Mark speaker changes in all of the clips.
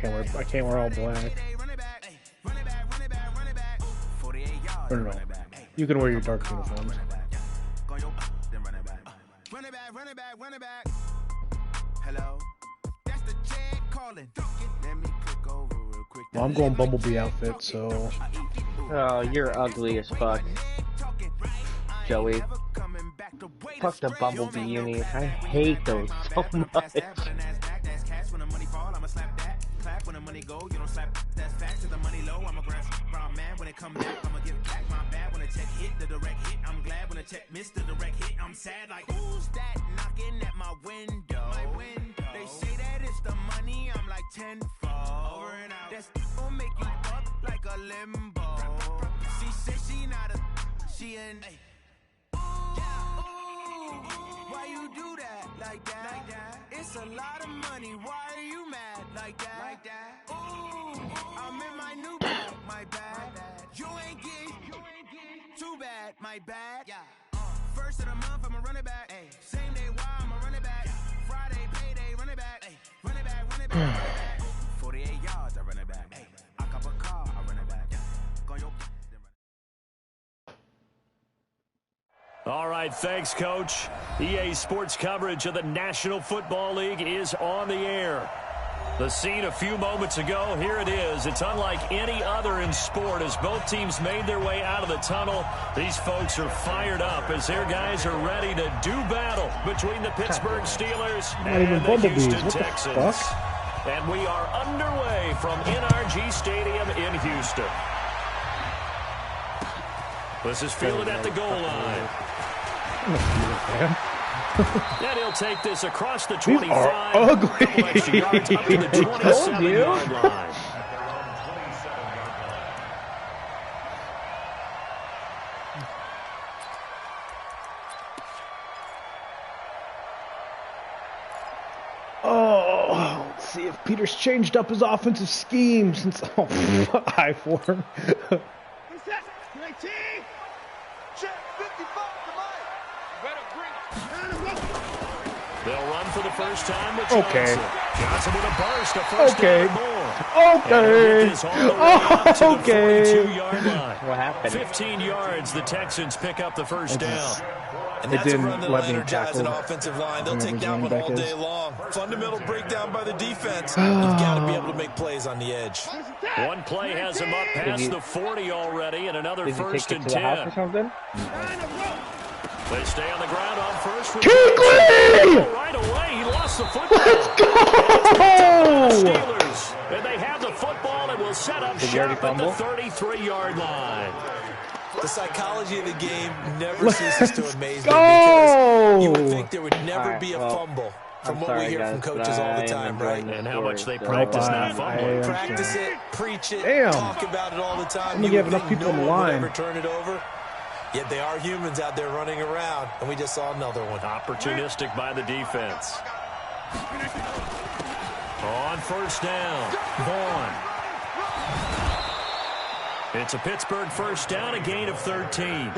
Speaker 1: I can't wear all black. Or no. You can wear your dark uniforms. Well, I'm going Bumblebee outfit, so...
Speaker 2: Oh, you're ugly as fuck. Joey. Fuck the Bumblebee unis. I hate those so much. When the money go, you don't slap that's fast to the money low. I'm a grass brown man. When it come back, I'ma give back my bad. When the check hit, the direct hit. I'm glad when the check missed the direct hit. I'm sad like who's that knocking at my window? They say that it's the money. I'm like tenfold. Over and out. That's gonna make you up like a limbo. She said she not a she in. Why you do that like that? It's a lot of money. Why are you mad like that? Ooh, I'm in my new bag, my bad. You ain't get too bad, my bad. First of the month, I'ma run it back. Same day, why I'ma run it back. Friday, payday, run it back. Run it back, run it back. 48 yards, I run it back. I cop a car, I run it back.
Speaker 3: All right, thanks, Coach. EA Sports coverage of the National Football League is on the air. The scene a few moments ago, here it is. It's unlike any other in sport as both teams made their way out of the tunnel. These folks are fired up as their guys are ready to do battle between the Pittsburgh Steelers and the Houston Texans. And we are underway from NRG Stadium in Houston. This is fielded at the goal line. And he'll take this across the 25.
Speaker 1: These are ugly.
Speaker 3: Yards up to the 27-yard line.
Speaker 1: Oh, let's see if Peter's changed up his offensive scheme since I form.
Speaker 3: They'll run for the first time with
Speaker 1: Okay.
Speaker 3: Johnson with a burst, a first
Speaker 1: Okay.
Speaker 3: down more.
Speaker 1: Okay. Okay.
Speaker 2: What happened?
Speaker 3: 15 yards, the Texans pick up the first down.
Speaker 4: And that's a run that'll energize an offensive line. They'll take that one all day long. Fundamental breakdown by the defense. You've got to be able to make plays on the edge.
Speaker 3: One play has him up past the 40 already, and another first and 10.
Speaker 2: The house or something?
Speaker 3: They stay on the ground on first.
Speaker 1: Kuechly!
Speaker 3: Right away, he lost the football.
Speaker 1: Let's go!
Speaker 3: Steelers, and they have the football and will set up shop at the 33-yard line.
Speaker 4: The psychology of the game never ceases to amaze me because you would think there would never be a fumble from what we hear from coaches all the time, right?
Speaker 3: And how much they practice that fumbling.
Speaker 4: Practice it, preach it, talk about it all the time.
Speaker 1: You have enough people on the line.
Speaker 4: Never turn it over. Yet they are humans out there running around, and we just saw another one.
Speaker 3: Opportunistic by the defense. On first down, Vaughn. It's a Pittsburgh first down, a gain of 13.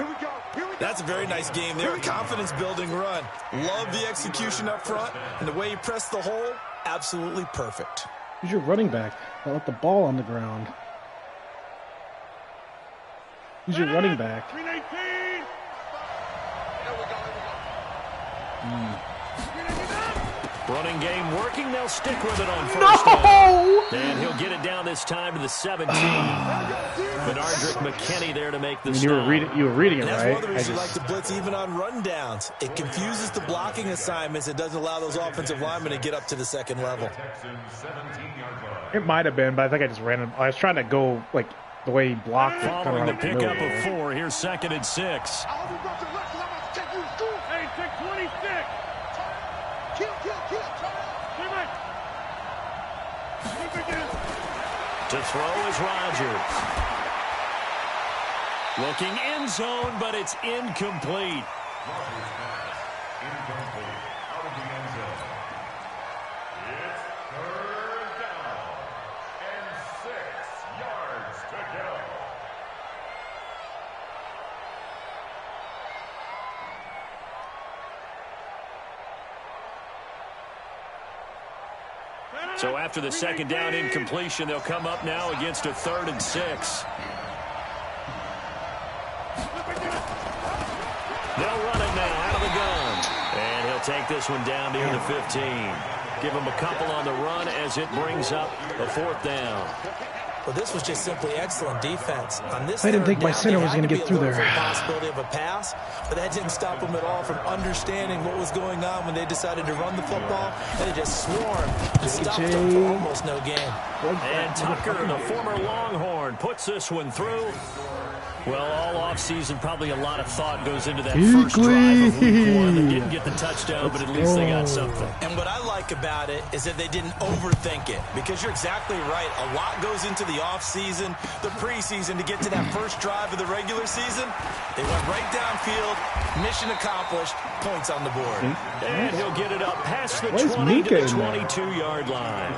Speaker 4: That's a very nice game there, a confidence-building run. Love the execution up front, and the way he pressed the hole, absolutely perfect.
Speaker 1: Who's your running back? I left the ball on the ground. Who's your running back?
Speaker 3: Running game working. They'll stick with it on first down. And he'll get it down this time to the 17. Benardrick McKinney there to make the stop.
Speaker 1: You were reading it,
Speaker 4: and that's
Speaker 1: right?
Speaker 4: one of the reasons you like to blitz even on rundowns. It confuses the blocking assignments. It doesn't allow those offensive linemen to get up to the second level.
Speaker 1: It might have been, but I think I just ran it. I was trying to go like the way he blocked it.
Speaker 3: Following the pickup of 4, here's 2nd and 6.
Speaker 5: Hey, take 26.
Speaker 3: To throw is Rodgers. Looking end zone, but it's incomplete.
Speaker 5: Incomplete. Out of the end zone. It's 3rd down and 6 yards to go.
Speaker 3: So after the second down incompletion, they'll come up now against a 3rd and 6. They'll run it now out of the gun. And he'll take this one down near the 15. Give him a couple on the run as it brings up a 4th down.
Speaker 4: Well, this was just simply excellent defense. On this
Speaker 1: I didn't think my center was going to get through there.
Speaker 4: Possibility of a pass, but that didn't stop them at all from understanding what was going on when they decided to run the football. And they just swarmed and stopped them for almost no gain.
Speaker 3: And Tucker, the former Longhorn, puts this one through. Well, all offseason, probably a lot of thought goes into that first drive of week 1. They didn't get the touchdown, but at least they got something.
Speaker 4: And what I like about it is that they didn't overthink it, because you're exactly right. A lot goes into the offseason, the preseason, to get to that first drive of the regular season. They went right downfield, mission accomplished, points on the board.
Speaker 3: And he'll get it up past the 20 to the 22-yard line.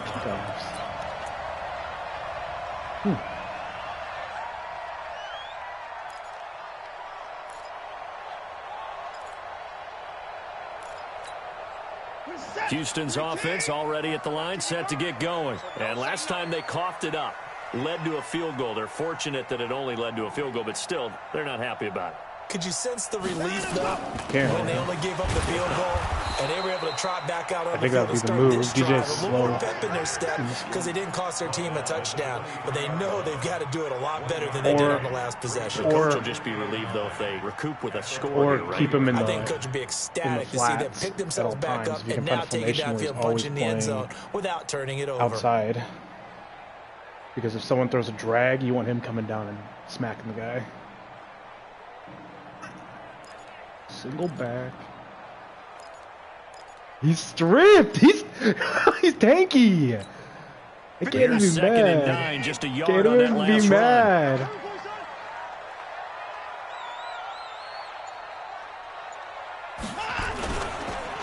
Speaker 3: Houston's offense already at the line, set to get going. And last time they coughed it up, led to a field goal. They're fortunate that it only led to a field goal, but still, they're not happy about it.
Speaker 4: Could you sense the relief, though, when they only gave up the field goal and they were able to trot back out on the field and start this drive? A little more pep in their step because they didn't cost their team a touchdown, but they know they've got to do it a lot better than they did on the last possession.
Speaker 3: The coach will just be relieved, though, if they recoup with a score.
Speaker 1: Or keep them in the
Speaker 4: I think coach would be ecstatic to see them pick themselves back up and now take it downfield and punch in the end zone without turning it over.
Speaker 1: Outside. Because if someone throws a drag, you want him coming down and smacking the guy. Single back. He's stripped. He's tanky. I can't even be mad.
Speaker 3: 9, just a yard
Speaker 1: Can't
Speaker 3: on that
Speaker 1: even
Speaker 3: last
Speaker 1: be mad.
Speaker 3: Run.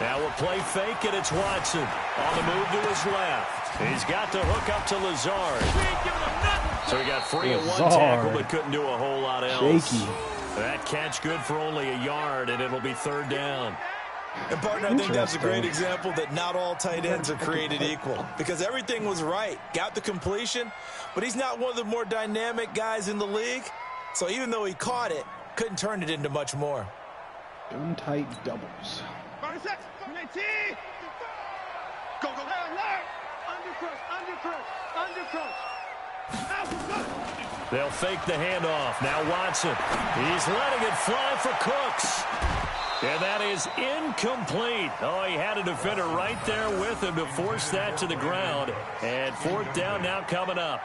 Speaker 3: Now we'll play fake, and it's Watson on the move to his left. He's got to hook up to Lazard. So he got free at one tackle, but couldn't do a whole lot else.
Speaker 1: Shaky.
Speaker 3: That catch good for only a yard, and it'll be 3rd down.
Speaker 4: And, partner, I think that's a great example that not all tight ends are created equal, because everything was right. Got the completion, but he's not one of the more dynamic guys in the league. So even though he caught it, couldn't turn it into much more.
Speaker 1: Gun tight doubles.
Speaker 3: They'll fake the handoff. Now Watson. He's letting it fly for Cooks. And that is incomplete. Oh, he had a defender right there with him to force that to the ground. And 4th down now coming up.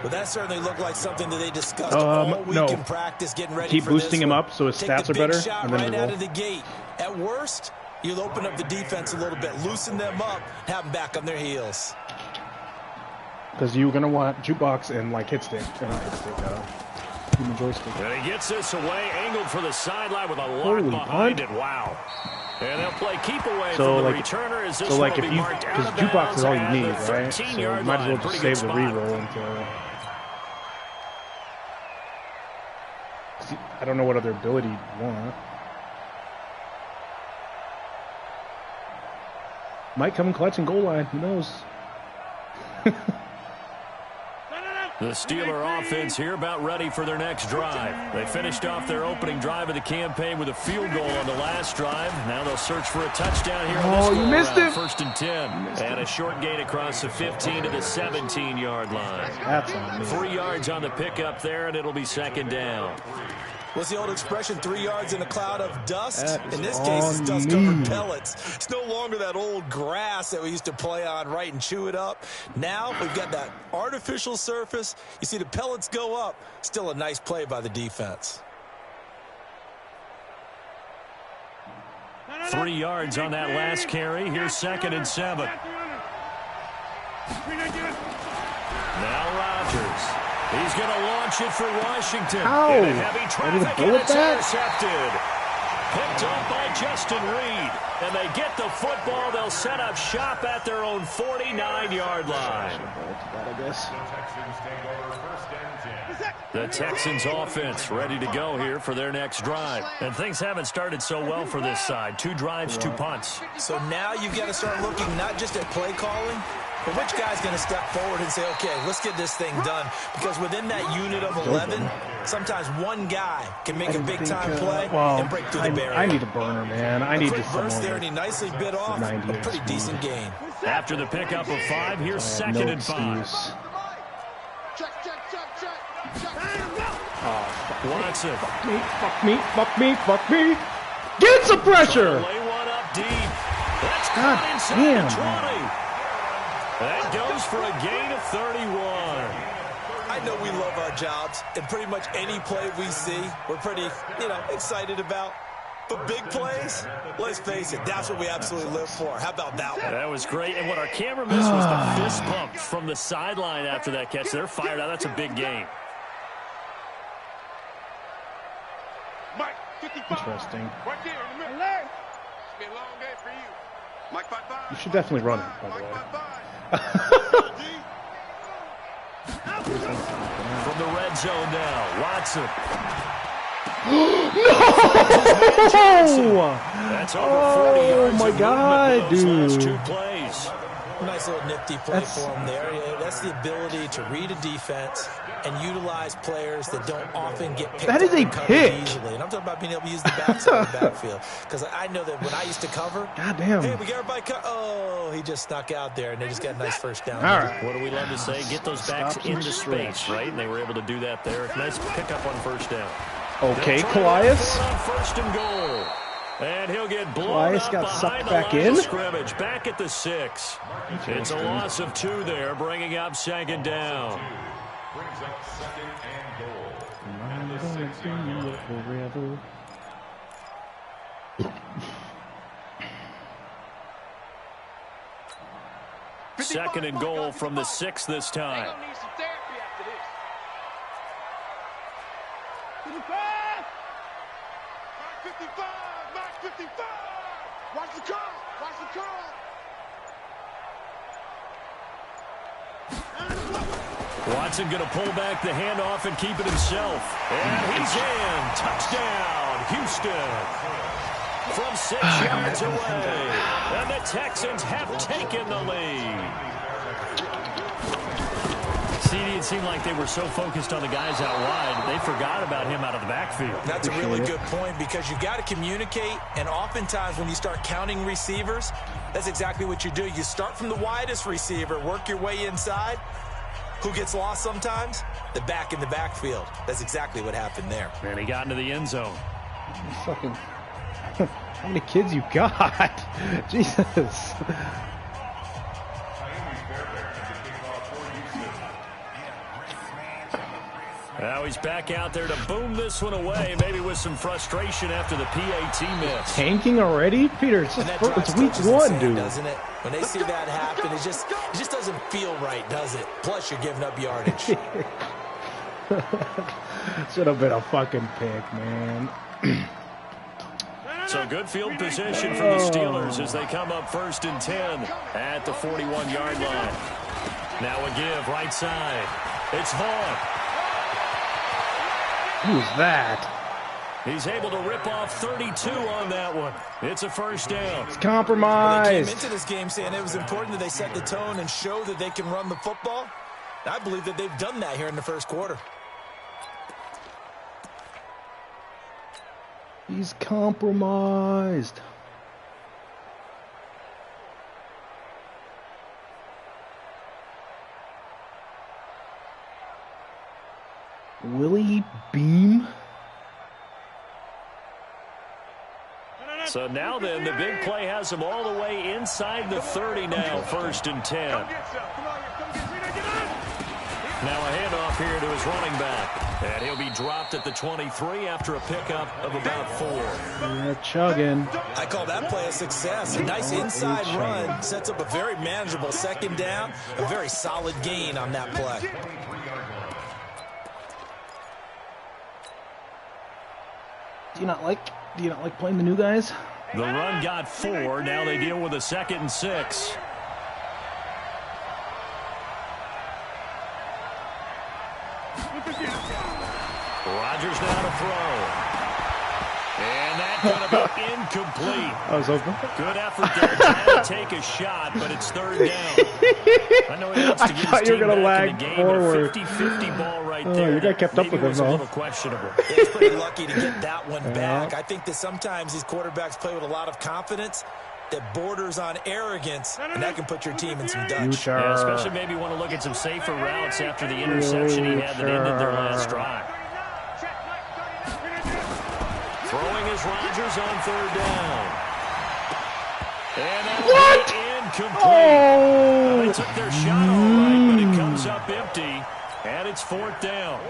Speaker 4: Well, that certainly looked like something that they discussed all week in practice, getting ready
Speaker 1: Keep
Speaker 4: for
Speaker 1: boosting
Speaker 4: this
Speaker 1: him
Speaker 4: one.
Speaker 1: up so his
Speaker 4: Take
Speaker 1: stats
Speaker 4: the
Speaker 1: are better.
Speaker 4: big shot
Speaker 1: And then
Speaker 4: right
Speaker 1: roll.
Speaker 4: out of the gate. At worst, you'll open up the defense a little bit, loosen them up, have them back on their heels.
Speaker 1: Because you're going to want jukebox and like hit stick. Not hit stick, human joystick.
Speaker 3: And he gets this away, angled for the sideline with a lock behind it. Wow. And they'll play keep away from the returner as this
Speaker 1: so like
Speaker 3: will
Speaker 1: if
Speaker 3: be
Speaker 1: you,
Speaker 3: marked out
Speaker 1: because
Speaker 3: of
Speaker 1: jukebox
Speaker 3: bounds
Speaker 1: is all you
Speaker 3: at
Speaker 1: need,
Speaker 3: the
Speaker 1: right? So you might as well just save the reroll until. See, I don't know what other ability you want. Might come clutch and goal line. Who knows?
Speaker 3: The Steeler offense here about ready for their next drive. They finished off their opening drive of the campaign with a field goal on the last drive. Now they'll search for a touchdown here on this
Speaker 1: you missed it.
Speaker 3: 1st and 10. And a short gain across the 15 to the 17-yard line.
Speaker 1: That's on me.
Speaker 3: 3 yards on the pickup there, and it'll be 2nd down.
Speaker 4: What's the old expression, 3 yards in a cloud of dust? In this case, it's dust-covered pellets. It's no longer that old grass that we used to play on, right, and chew it up. Now we've got that artificial surface. You see the pellets go up. Still a nice play by the defense.
Speaker 3: 3 yards on that last carry. Here's 2nd and 7. Now Rodgers. He's going to launch it for Washington.
Speaker 1: Ow.
Speaker 3: In a heavy traffic, and it's intercepted. Picked up by Justin Reed. And they get the football. They'll set up shop at their own 49-yard line. The Texans offense ready to go here for their next drive. And things haven't started so well for this side. 2 drives, 2 punts.
Speaker 4: So now you've got to start looking not just at play calling, But which guy's going to step forward and say, okay, let's get this thing done? Because within that unit of 11, sometimes one guy can make a big-time play and break through the barrier.
Speaker 1: I need a burner, man. I need
Speaker 4: quick
Speaker 1: just
Speaker 4: burst
Speaker 1: someone
Speaker 4: there, and he nicely bit off a pretty decent gain.
Speaker 3: After the pickup of 5, here's second and 5. Watson.
Speaker 1: Fuck me. Get some pressure!
Speaker 3: Lay one up deep. That's
Speaker 1: God
Speaker 3: caught inside
Speaker 1: damn,
Speaker 3: the 20. That goes for a gain of 31.
Speaker 4: I know we love our jobs, and pretty much any play we see, we're pretty, excited about. But big plays, let's face it, that's what we absolutely live for. How about that one?
Speaker 3: That was great, and what our camera missed was the fist pump from the sideline after that catch. They're fired out. That's a big game.
Speaker 1: Interesting.
Speaker 6: Right there in the middle. It's been a long day for you. Mike, bye-bye.
Speaker 1: You should definitely run it, by the way.
Speaker 3: From the red zone now, Watson.
Speaker 1: No!
Speaker 3: That's over 40 yards
Speaker 1: my
Speaker 3: of
Speaker 1: God,
Speaker 3: movement with those
Speaker 1: dude.
Speaker 3: last 2 plays.
Speaker 4: Nice little nifty play for him there. Yeah, that's the ability to read a defense and utilize players that don't often get picked
Speaker 1: That is
Speaker 4: up
Speaker 1: a
Speaker 4: and covered
Speaker 1: pick.
Speaker 4: easily. And I'm talking about being able to use the backside of the backfield. Because I know that when I used to cover,
Speaker 1: God damn.
Speaker 4: hey, we got everybody he just snuck out there, and they just got a nice first down.
Speaker 1: All right.
Speaker 3: What do we love to say? Get those backs
Speaker 1: Stop and
Speaker 3: into
Speaker 1: stretch.
Speaker 3: space, right? And they were able to do that there. Nice pickup on first down.
Speaker 1: Okay,
Speaker 3: They'll try
Speaker 1: Calais.
Speaker 3: for it on first and goal. And he'll get blown
Speaker 1: Calais
Speaker 3: up
Speaker 1: got
Speaker 3: behind
Speaker 1: sucked
Speaker 3: the
Speaker 1: back
Speaker 3: line
Speaker 1: in?
Speaker 3: of scrimmage. Back at the 6. It's a loss of 2 there, bringing up second down.
Speaker 5: Brings up second and goal.
Speaker 1: I'm gonna be here forever.
Speaker 3: Second and goal from the 6 this time.
Speaker 6: They're gonna need some therapy after this. 55! Mark 55! Watch the curl! Watch the curl!
Speaker 3: Watson going to pull back the handoff and keep it himself. And he's in. Touchdown, Houston. From 6 yards away. And the Texans have taken the lead. CD, it seemed like they were so focused on the guys out wide, they forgot about him out of the backfield.
Speaker 4: That's a really good point because you got to communicate, and oftentimes when you start counting receivers, that's exactly what you do. You start from the widest receiver, work your way inside. Who gets lost sometimes? The back in the backfield. That's exactly what happened there.
Speaker 3: And he got into the end zone.
Speaker 1: Fucking. How many kids you got? Jesus.
Speaker 3: Now he's back out there to boom this one away, maybe with some frustration after the PAT miss.
Speaker 1: Tanking already? Peter, it's week 1, dude.
Speaker 4: Doesn't it? When they see that happen, it just doesn't feel right, does it? Plus, you're giving up yardage.
Speaker 1: Should have been a fucking pick, man.
Speaker 3: So good field position for the Steelers as they come up 1st and 10 at the 41-yard line. Now a give right side. It's Vaughn.
Speaker 1: Who's that?
Speaker 3: He's able to rip off 32 on that one. It's a first down.
Speaker 1: It's
Speaker 4: They
Speaker 1: compromised.
Speaker 4: came into this game saying it was important that they set the tone and show that they can run the football. I believe that they've done that here in the first quarter.
Speaker 1: He's compromised. Willie Beam?
Speaker 3: So now then, the big play has him all the way inside the 30 now, 1st and 10. Now a handoff here to his running back. And he'll be dropped at the 23 after a pickup of about 4.
Speaker 1: They're chugging.
Speaker 4: I call that play a success. A nice inside run sets up a very manageable second down. A very solid gain on that play.
Speaker 1: Do you not like playing the new guys?
Speaker 3: The run got 4. Now they deal with a 2nd and 6. Rodgers now to throw. And that's going to be incomplete.
Speaker 1: I was hoping.
Speaker 3: Good effort there, trying to take a shot, but it's third down. I know he wants to get his team back in the game,
Speaker 1: forward.
Speaker 3: but a 50-50 ball right there.
Speaker 1: You got kept up with him,
Speaker 3: was
Speaker 1: though.
Speaker 3: a little questionable.
Speaker 4: He's pretty lucky to get that one back. I think that sometimes these quarterbacks play with a lot of confidence that borders on arrogance, and that can put your team in some dutch.
Speaker 3: Yeah, especially maybe want to look at some safer routes after the interception he had that ended their last drive. Throwing is Rodgers on third down. And that'll be incomplete.
Speaker 1: Oh!
Speaker 3: They took their shot all right, but it comes up empty, and it's fourth down.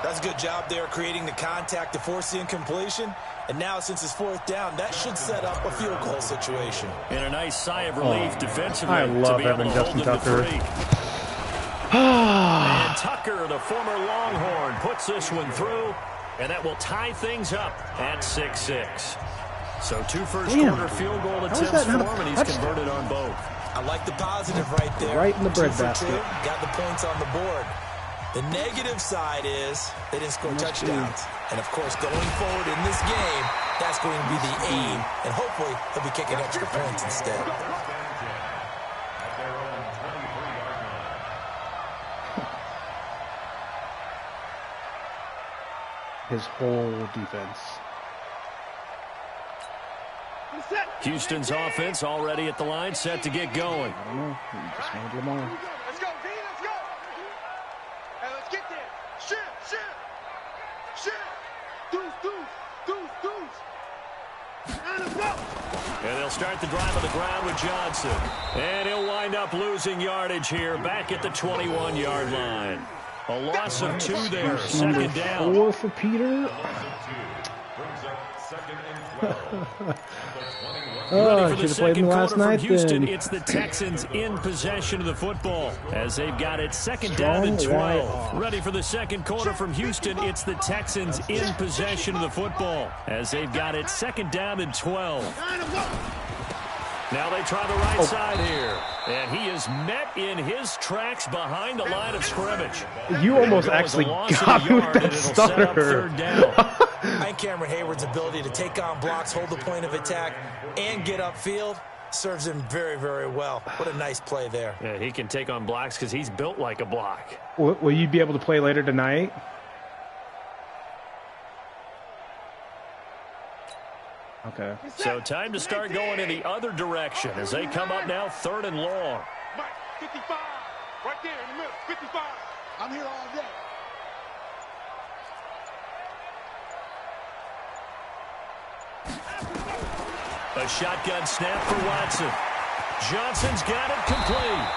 Speaker 4: That's a good job there creating the contact to force the incompletion. And now, since it's fourth down, that should set up a field goal situation.
Speaker 3: And a nice sigh of relief defensively.
Speaker 1: I love
Speaker 3: to be
Speaker 1: having
Speaker 3: able to
Speaker 1: Justin
Speaker 3: hold
Speaker 1: Tucker.
Speaker 3: them to 3. And Tucker, the former Longhorn, puts this one through, and that will tie things up at 6-6. So 2 first-quarter field goal attempts for him, and he's converted on both.
Speaker 4: I like the positive right there.
Speaker 1: Right in the
Speaker 4: 2 for 2.
Speaker 1: breadbasket.
Speaker 4: Got the points on the board. The negative side is they didn't score touchdowns. And, of course, going forward in this game, that's going to be the aim. And hopefully he'll be kicking extra points instead.
Speaker 1: His whole defense.
Speaker 3: Houston's offense already at the line, set to get going.
Speaker 1: I don't know. He just wanted Lamar.
Speaker 6: Let's go, D, let's go. Hey, let's get there. Shit. Deuce. And let's go.
Speaker 3: And they'll start the drive on the ground with Johnson. And he'll wind up losing yardage here, back at the 21-yard line. A loss of 2 there, second down.
Speaker 1: 4 for Peter.
Speaker 3: Ready for the
Speaker 1: should have played
Speaker 3: second
Speaker 1: him last
Speaker 3: quarter
Speaker 1: night
Speaker 3: from Houston.
Speaker 1: then.
Speaker 3: It's the Texans in possession of the football as they've got it second down and 12. Ready for the second quarter from Houston. It's the Texans in possession of the football as they've got it second down and 12. Now they try the right side here. And he is met in his tracks behind the line of scrimmage.
Speaker 1: You almost actually got me with that stutter.
Speaker 4: I think Cameron Hayward's ability to take on blocks, hold the point of attack, and get upfield serves him very, very well. What a nice play there.
Speaker 3: Yeah, he can take on blocks because he's built like a block.
Speaker 1: Will you be able to play later tonight? Okay.
Speaker 3: So time to start going in the other direction as they come up now third and long.
Speaker 6: Mike, 55. Right there in the middle. 55. I'm here all day.
Speaker 3: A shotgun snap for Watson. Johnson's got it complete.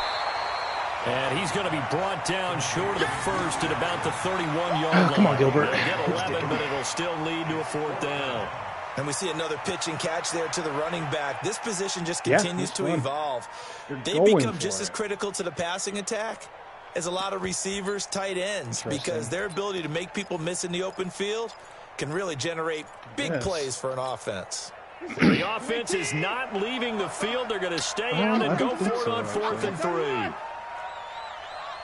Speaker 3: And he's going to be brought down short of the first at about the 31-yard line.
Speaker 1: Come on, Gilbert.
Speaker 3: They'll get 11, but it'll still lead to a fourth down.
Speaker 4: And we see another pitch and catch there to the running back. This position just continues to evolve. They become just as critical to the passing attack as a lot of receivers, tight ends, because their ability to make people miss in the open field can really generate big plays for an offense.
Speaker 3: The offense is not leaving the field. They're going to stay out and go for it on 4th and 3.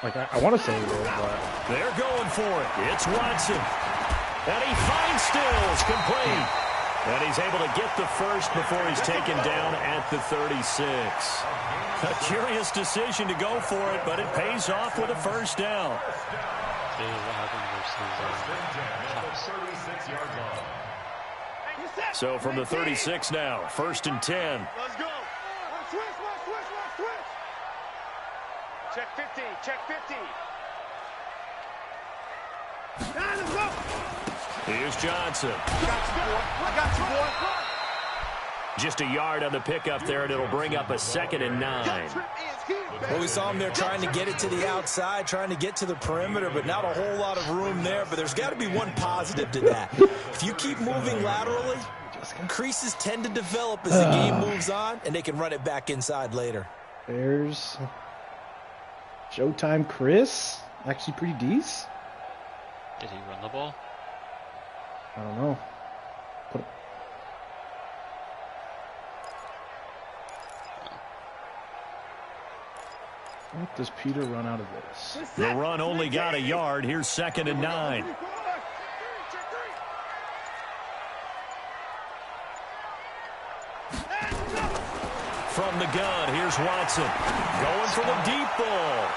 Speaker 1: Like, I want to say it, but...
Speaker 3: They're going for it. It's Watson. And he finds Stills complete. And he's able to get the first before he's taken down at the 36. A curious decision to go for it, but it pays off with a first down. So from the 36 now, 1st and 10.
Speaker 6: Let's go. Switch. Check 50. Let's go.
Speaker 3: Here's Johnson.
Speaker 6: I got you, boy.
Speaker 3: Just a yard on the pickup there, and it'll bring up a 2nd and 9.
Speaker 4: Well, we saw him there trying to get it to the outside, trying to get to the perimeter, but not a whole lot of room there. But there's got to be one positive to that. If you keep moving laterally, creases tend to develop as the game moves on, and they can run it back inside later.
Speaker 1: There's Showtime Chris. Actually pretty decent.
Speaker 7: Did he run the ball?
Speaker 1: I don't know. What does Peter run out of this?
Speaker 3: The run only got a yard. Here's 2nd and 9. the gun. Here's Watson going for the deep ball.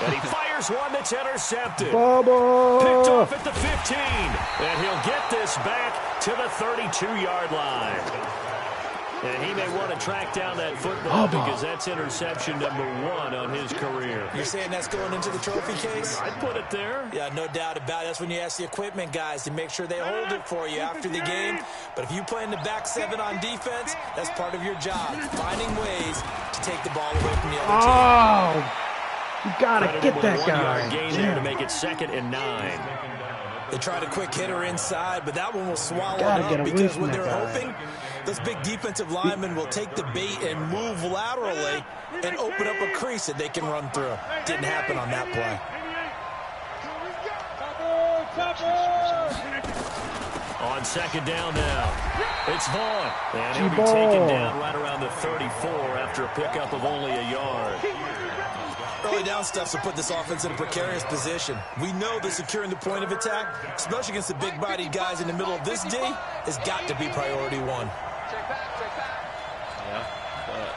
Speaker 3: And he fires one that's intercepted.
Speaker 1: Bubba!
Speaker 3: Picked off at the 15. And he'll get this back to the 32-yard line. And he may want to track down that football because that's interception number 1 on his career.
Speaker 4: You're saying that's going into the trophy case?
Speaker 3: I'd put it there.
Speaker 4: Yeah, no doubt about it. That's when you ask the equipment guys to make sure they hold it for you after the game. But if you play in the back 7 on defense, that's part of your job, finding ways to take the ball away from the other team.
Speaker 1: Oh, you gotta get that guy.
Speaker 3: 1-yard gain there to make it 2nd and 9.
Speaker 4: They tried a quick hitter inside, but that one will swallow it up because when they're hoping, those big defensive linemen will take the bait and move laterally and open up a crease that they can run through. Didn't happen on that play.
Speaker 3: On 2nd down now, it's Vaughn. And he'll be taken down right around the 34 after a pickup of only a yard.
Speaker 4: Early down stuff will put this offense in a precarious position. We know that securing the point of attack, especially against the big-bodied guys in the middle of this D, has got to be priority 1.
Speaker 7: Yeah, but...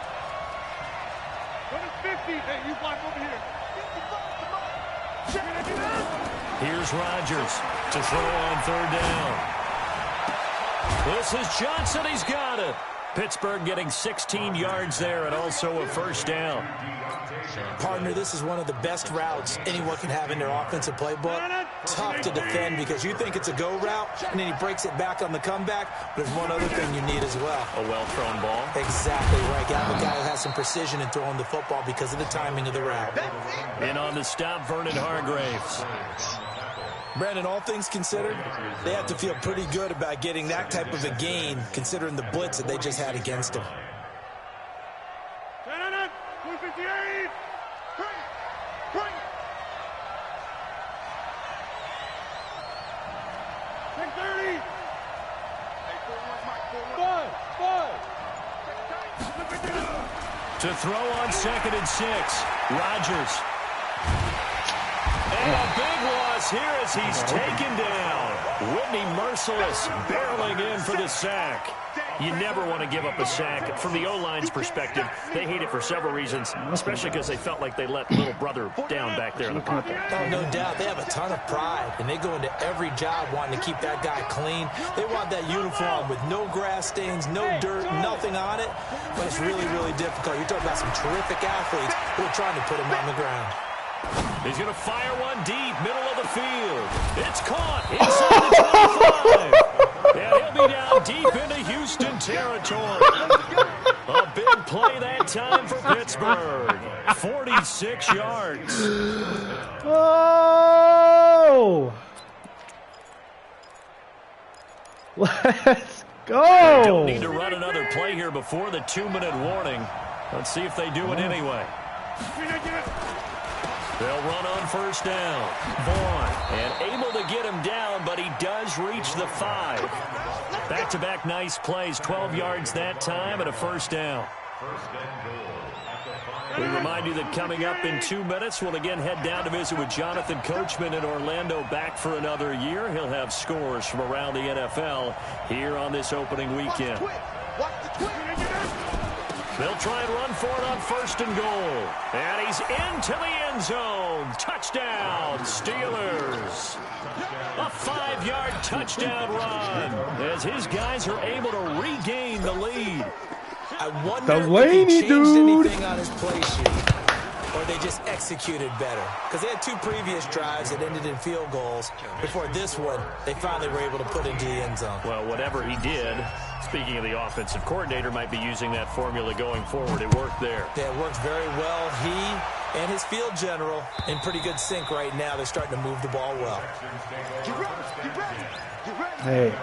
Speaker 6: Hey, you block over here.
Speaker 3: Here's Rodgers to throw on 3rd down. This is Johnson. He's got it. Pittsburgh getting 16 yards there and also a 1st down.
Speaker 4: Partner, this is one of the best routes anyone can have in their offensive playbook. Tough to defend because you think it's a go route, and then he breaks it back on the comeback. There's one other thing you need as well.
Speaker 3: A well-thrown ball.
Speaker 4: Exactly right. You have a guy who has some precision in throwing the football because of the timing of the route.
Speaker 3: In on the stop, Vernon Hargraves.
Speaker 4: Brandon, all things considered, they have to feel pretty good about getting that type of a gain considering the blitz that they just had against them.
Speaker 6: 258!
Speaker 3: To throw on 2nd and 6, Rodgers. And a big loss here as he's taken down. Whitney Merciless barreling in for the sack. You never want to give up a sack. From the O-line's perspective, they hate it for several reasons, especially because they felt like they let little brother down back there in the pocket.
Speaker 4: Oh, no doubt. They have a ton of pride, and they go into every job wanting to keep that guy clean. They want that uniform with no grass stains, no dirt, nothing on it. But it's really, really difficult. You're talking about some terrific athletes who are trying to put him on the ground.
Speaker 3: He's going to fire one deep, middle of the field. It's caught inside the 25. And he'll be down deep into Houston territory. A big play that time for Pittsburgh. 46 yards.
Speaker 1: Oh! Let's go!
Speaker 3: They don't need to run another play here before the 2-minute warning. Let's see if they do it anyway. They'll run on 1st down. Vaughn, and able to get him down, but he does reach the 5. Back-to-back nice plays, 12 yards that time, and a 1st down. We remind you that coming up in 2 minutes, we'll again head down to visit with Jonathan Coachman in Orlando, back for another year. He'll have scores from around the NFL here on this opening weekend. They'll try and run for it on 1st and goal. And he's into the end zone. Touchdown, Steelers. A 5-yard touchdown run as his guys are able to regain the lead.
Speaker 4: I wonder if he changed anything on his play sheet, or they just executed better. Because they had 2 previous drives that ended in field goals. Before this one, they finally were able to put into the end zone.
Speaker 3: Well, whatever he did, speaking of the offensive coordinator, might be using that formula going forward. It worked there.
Speaker 4: Yeah, it worked very well. He and his field general in pretty good sync right now. They're starting to move the ball well.
Speaker 1: Hey,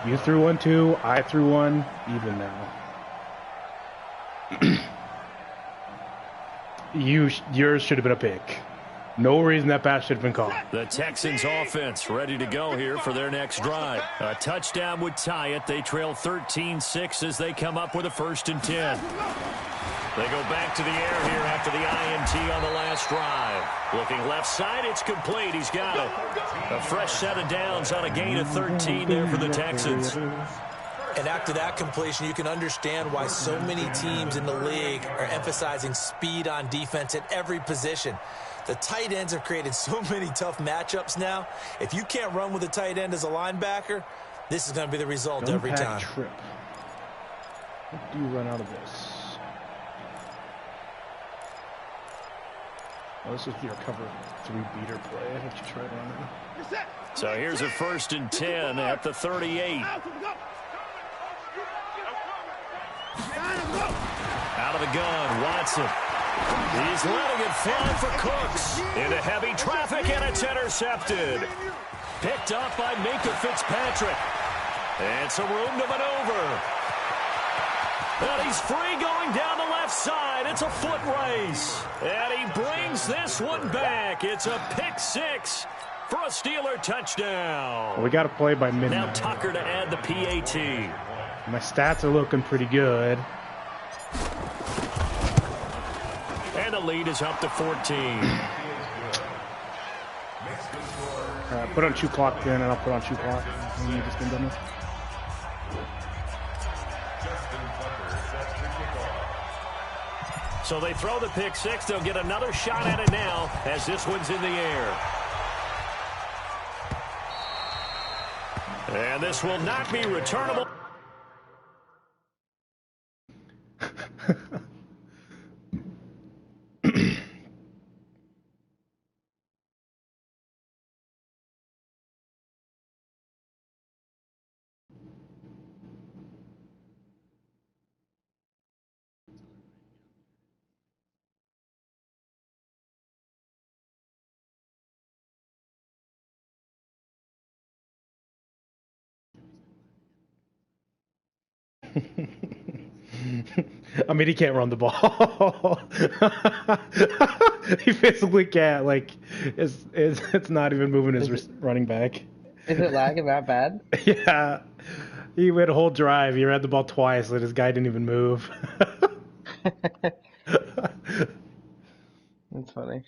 Speaker 1: you threw one too. I threw one. Even now. Yours should have been a pick. No reason that pass should have been caught.
Speaker 3: The Texans offense ready to go here for their next drive. A touchdown would tie it. They trail 13-6 as they come up with a 1st and 10. They go back to the air here after the INT on the last drive. Looking left side, it's complete. He's got it. A fresh set of downs on a gain of 13 there for the Texans.
Speaker 4: And after that completion, you can understand why so many teams in the league are emphasizing speed on defense at every position. The tight ends have created so many tough matchups now. If you can't run with a tight end as a linebacker, this is going to be the result every time.
Speaker 1: Trip. What do you run out of this? Oh, this is your cover 3 beater play that you tried running.
Speaker 3: So here's a 1st and 10 at the 38. Out of the gun, Watson. He's letting it fly for Cooks. Into heavy traffic, and it's intercepted. Picked up by Minka Fitzpatrick. And some room to maneuver. And he's free going down the left side. It's a foot race. And he brings this one back. It's a pick 6 for a Steeler touchdown.
Speaker 1: We got to play by midnight.
Speaker 3: Now Tucker to add the PAT.
Speaker 1: My stats are looking pretty good.
Speaker 3: And the lead is up to 14.
Speaker 1: Put on 2 clock then, and I'll put on 2 clock. When you just been done with.
Speaker 3: So they throw the pick 6. They'll get another shot at it now as this one's in the air. And this will not be returnable.
Speaker 1: I mean, he can't run the ball. He physically can't. Like, it's not even moving his running back.
Speaker 8: Is it lagging that bad?
Speaker 1: Yeah. He went a whole drive. He ran the ball twice, and this guy didn't even move.
Speaker 8: That's funny.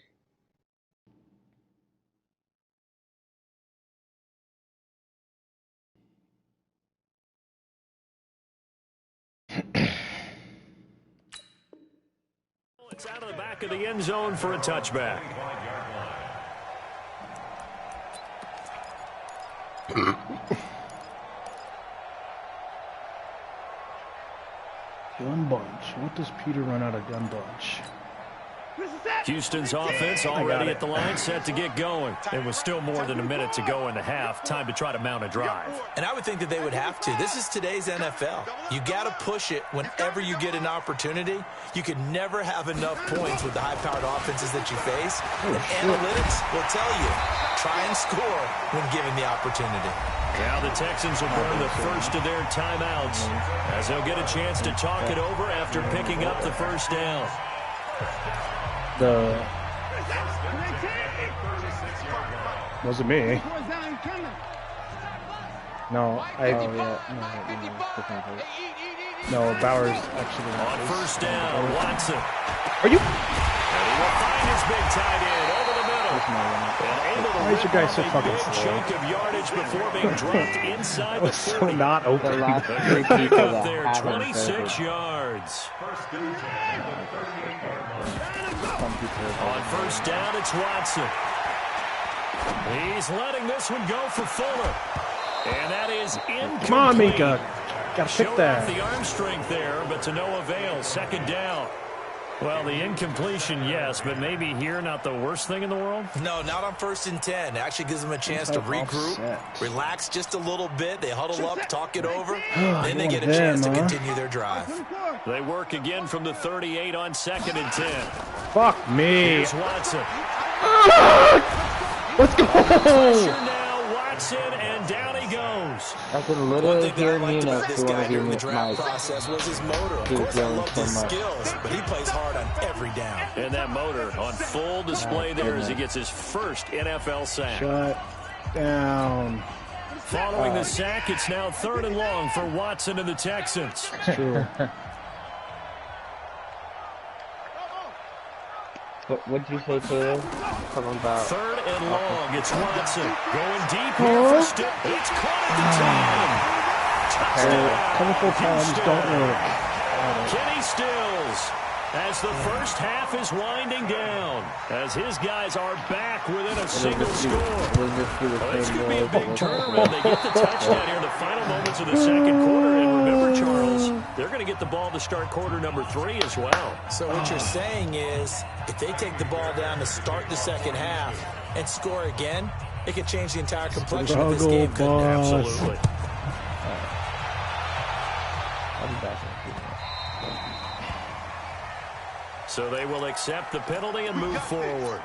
Speaker 3: It's out of the back of the end zone for a touchback.
Speaker 1: Gun bunch. What does Peter run out of gun bunch?
Speaker 3: Houston's offense already at the line, set to get going. It was still more than a minute to go in the half. Time to try to mount a drive.
Speaker 4: And I would think that they would have to. This is today's NFL. You got to push it whenever you get an opportunity. You could never have enough points with the high-powered offenses that you face. And analytics will tell you, try and score when given the opportunity.
Speaker 3: Now the Texans will burn the first of their timeouts as they'll get a chance to talk it over after picking up the first down.
Speaker 1: Wasn't me. No, no, Bowers actually.
Speaker 3: On first down, Watson.
Speaker 1: Are you?
Speaker 3: And he will find his big tight end over the middle.
Speaker 1: Why is your guy so fucking slow?
Speaker 3: Chunk of yardage before being dropped inside the 40.
Speaker 1: So not open.
Speaker 8: The last
Speaker 3: The
Speaker 8: 3
Speaker 3: pick
Speaker 8: people
Speaker 3: up
Speaker 8: that
Speaker 3: there,
Speaker 8: haven't
Speaker 3: 26 yards. On first down, it's Watson. He's letting this one go for Fuller. And that is incomplete.
Speaker 1: Come on, Minka. Gotta pick
Speaker 3: Showed
Speaker 1: that.
Speaker 3: off the arm strength there, but to no avail. Second down. Well, the incompletion, yes, but maybe here not the worst thing in the world?
Speaker 4: No, not on 1st and 10. It actually gives them a chance to regroup, relax just a little bit. They huddle up, talk it over, then they get a chance to continue their drive.
Speaker 3: They work again from the 38 on 2nd and 10.
Speaker 1: Fuck me.
Speaker 3: Here's Watson.
Speaker 1: Let's go.
Speaker 3: Pressure now, Watson, and down he goes.
Speaker 8: I can
Speaker 4: One
Speaker 8: literally
Speaker 4: thing that I
Speaker 8: hear
Speaker 4: liked
Speaker 8: Nino
Speaker 4: about this
Speaker 8: through one
Speaker 4: guy
Speaker 8: of your
Speaker 4: during the draft
Speaker 8: mics.
Speaker 4: process was his motor. Of
Speaker 8: He's
Speaker 4: course, I
Speaker 8: yelling
Speaker 4: loved
Speaker 8: so
Speaker 4: his
Speaker 8: much.
Speaker 4: skills, but he plays hard on every down.
Speaker 3: And that motor on full display there as he gets his first NFL sack.
Speaker 1: Shut down.
Speaker 3: Following the sack, it's now 3rd and long for Watson and the Texans.
Speaker 1: True.
Speaker 8: What did you say, Taylor? Something about
Speaker 3: 3rd and long. It's Watson going deep here for Still. It's caught at the 10.
Speaker 1: Colorful times don't work.
Speaker 3: Kenny Stills, as the first half is winding down, as his guys are back within a single score. This could be a big turnaround. They get the touchdown here in the final moments of the second quarter. And remember, Charles, they're going to get the ball to start quarter number 3 as well.
Speaker 4: So what you're saying is, if they take the ball down to start the second half and score again, it could change the entire complexion of this game.
Speaker 3: Absolutely. So they will accept the penalty and move forward.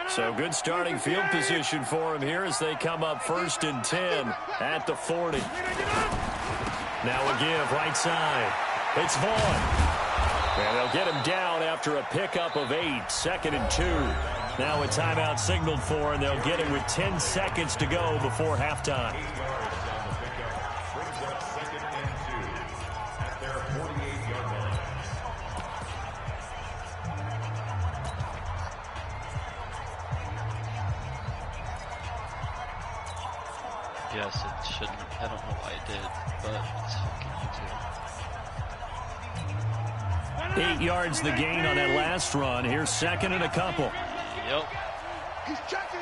Speaker 3: So good starting field position for him here as they come up 1st and 10 at the 40. Now a give right side. It's Vaughn. And they'll get him down after a pickup of 8. 2nd and 2. Now a timeout signaled for, and they'll get him with 10 seconds to go before halftime.
Speaker 7: Yes, it shouldn't. I don't know why it did, but it's fucking YouTube.
Speaker 3: 8 yards the gain on that last run. Here's 2nd and a couple.
Speaker 7: Yep.
Speaker 6: He's checking.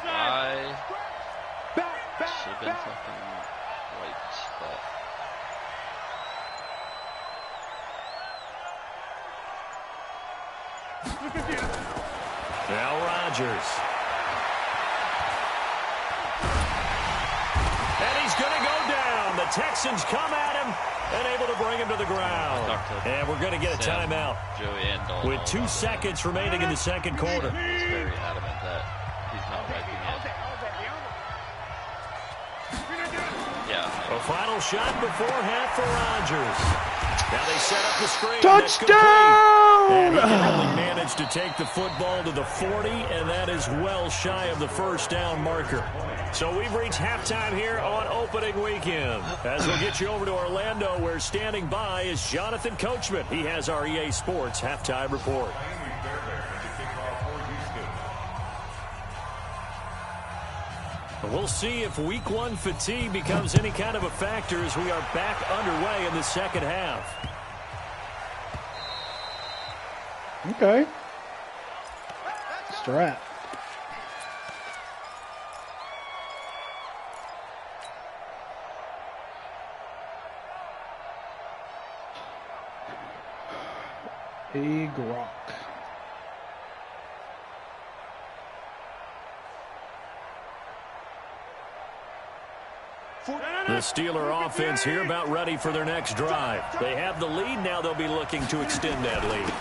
Speaker 7: Why? Should have been fucking wiped, but.
Speaker 3: Now Rodgers. And he's going to go down. The Texans come at him and able to bring him to the ground. And we're going to get a timeout with 2 seconds remaining in the second quarter.
Speaker 7: He's very adamant that he's not wiping it. Yeah.
Speaker 3: A final shot before half for Rodgers. Now they set up the screen.
Speaker 1: Touchdown!
Speaker 3: And he can only manage to take the football to the 40, and that is well shy of the first down marker. So we've reached halftime here on opening weekend. As we'll get you over to Orlando, where standing by is Jonathan Coachman. He has our EA Sports halftime report. We'll see if week 1 fatigue becomes any kind of a factor as we are back underway in the second half.
Speaker 1: Okay. Strat. Big rock.
Speaker 3: The Steeler offense here about ready for their next drive. They have the lead. Now they'll be looking to extend that lead.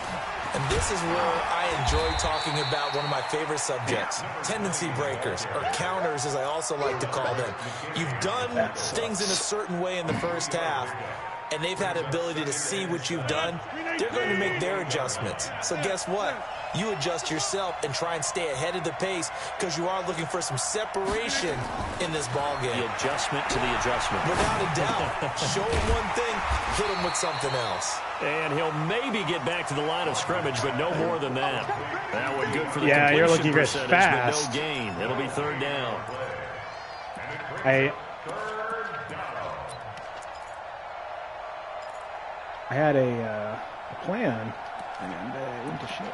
Speaker 4: And this is where I enjoy talking about one of my favorite subjects, tendency breakers, or counters as I also like to call them. You've done things in a certain way in the first half, and they've had the ability to see what you've done. They're going to make their adjustments. So guess what? You adjust yourself and try and stay ahead of the pace because you are looking for some separation in this ball game.
Speaker 3: The adjustment to the adjustment.
Speaker 4: Without a doubt. Show him one thing, hit him with something else.
Speaker 3: And he'll maybe get back to the line of scrimmage, but no more than that. That one good for the
Speaker 1: completion you're looking
Speaker 3: percentage,
Speaker 1: fast.
Speaker 3: but no gain. It'll be 3rd down.
Speaker 1: I had a plan, and it went to shit.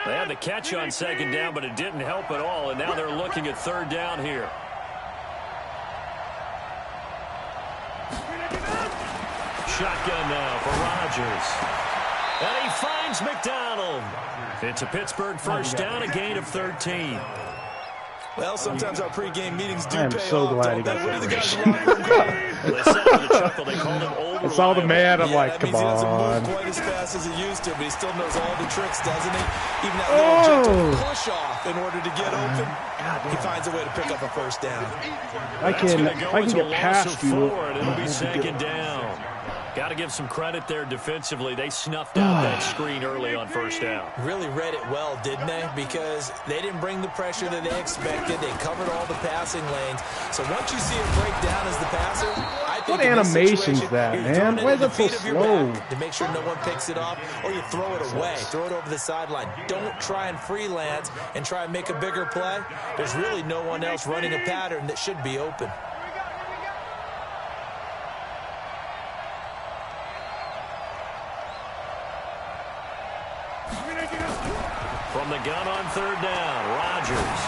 Speaker 3: They had the catch on 2nd down, but it didn't help at all, and now they're looking at 3rd down here. Shotgun now for Rodgers. And he finds McDonald. It's a Pittsburgh first down, a gain of 13.
Speaker 4: Well, sometimes our pregame meetings do
Speaker 1: I am
Speaker 4: pay
Speaker 1: so
Speaker 4: off.
Speaker 1: glad he got
Speaker 4: What do the guys
Speaker 1: that.
Speaker 4: in the locker room call?
Speaker 3: They said with a chuckle, they called him old.
Speaker 1: I saw the man, I'm
Speaker 4: Yeah,
Speaker 1: like,
Speaker 4: that
Speaker 1: come
Speaker 4: means he doesn't
Speaker 1: on.
Speaker 4: move quite as fast as he used to, but he still knows all the tricks, doesn't he? Even that little gentle push off in order to get open. He finds a way to pick up a first down.
Speaker 1: I can get past you.
Speaker 3: And it'll be 2nd down. Got to give some credit there defensively. They snuffed out that screen early on first down.
Speaker 4: Really read it well, didn't they? Because they didn't bring the pressure that they expected. They covered all the passing lanes. So once you see it break down as the passer, I think
Speaker 1: what animation's that, man? Why is that so slow?
Speaker 4: To make sure no one picks it up, or you throw it away. Throw it over the sideline. Don't try and freelance and try and make a bigger play. There's really no one else running a pattern that should be open.
Speaker 3: From the gun on third down, Rodgers.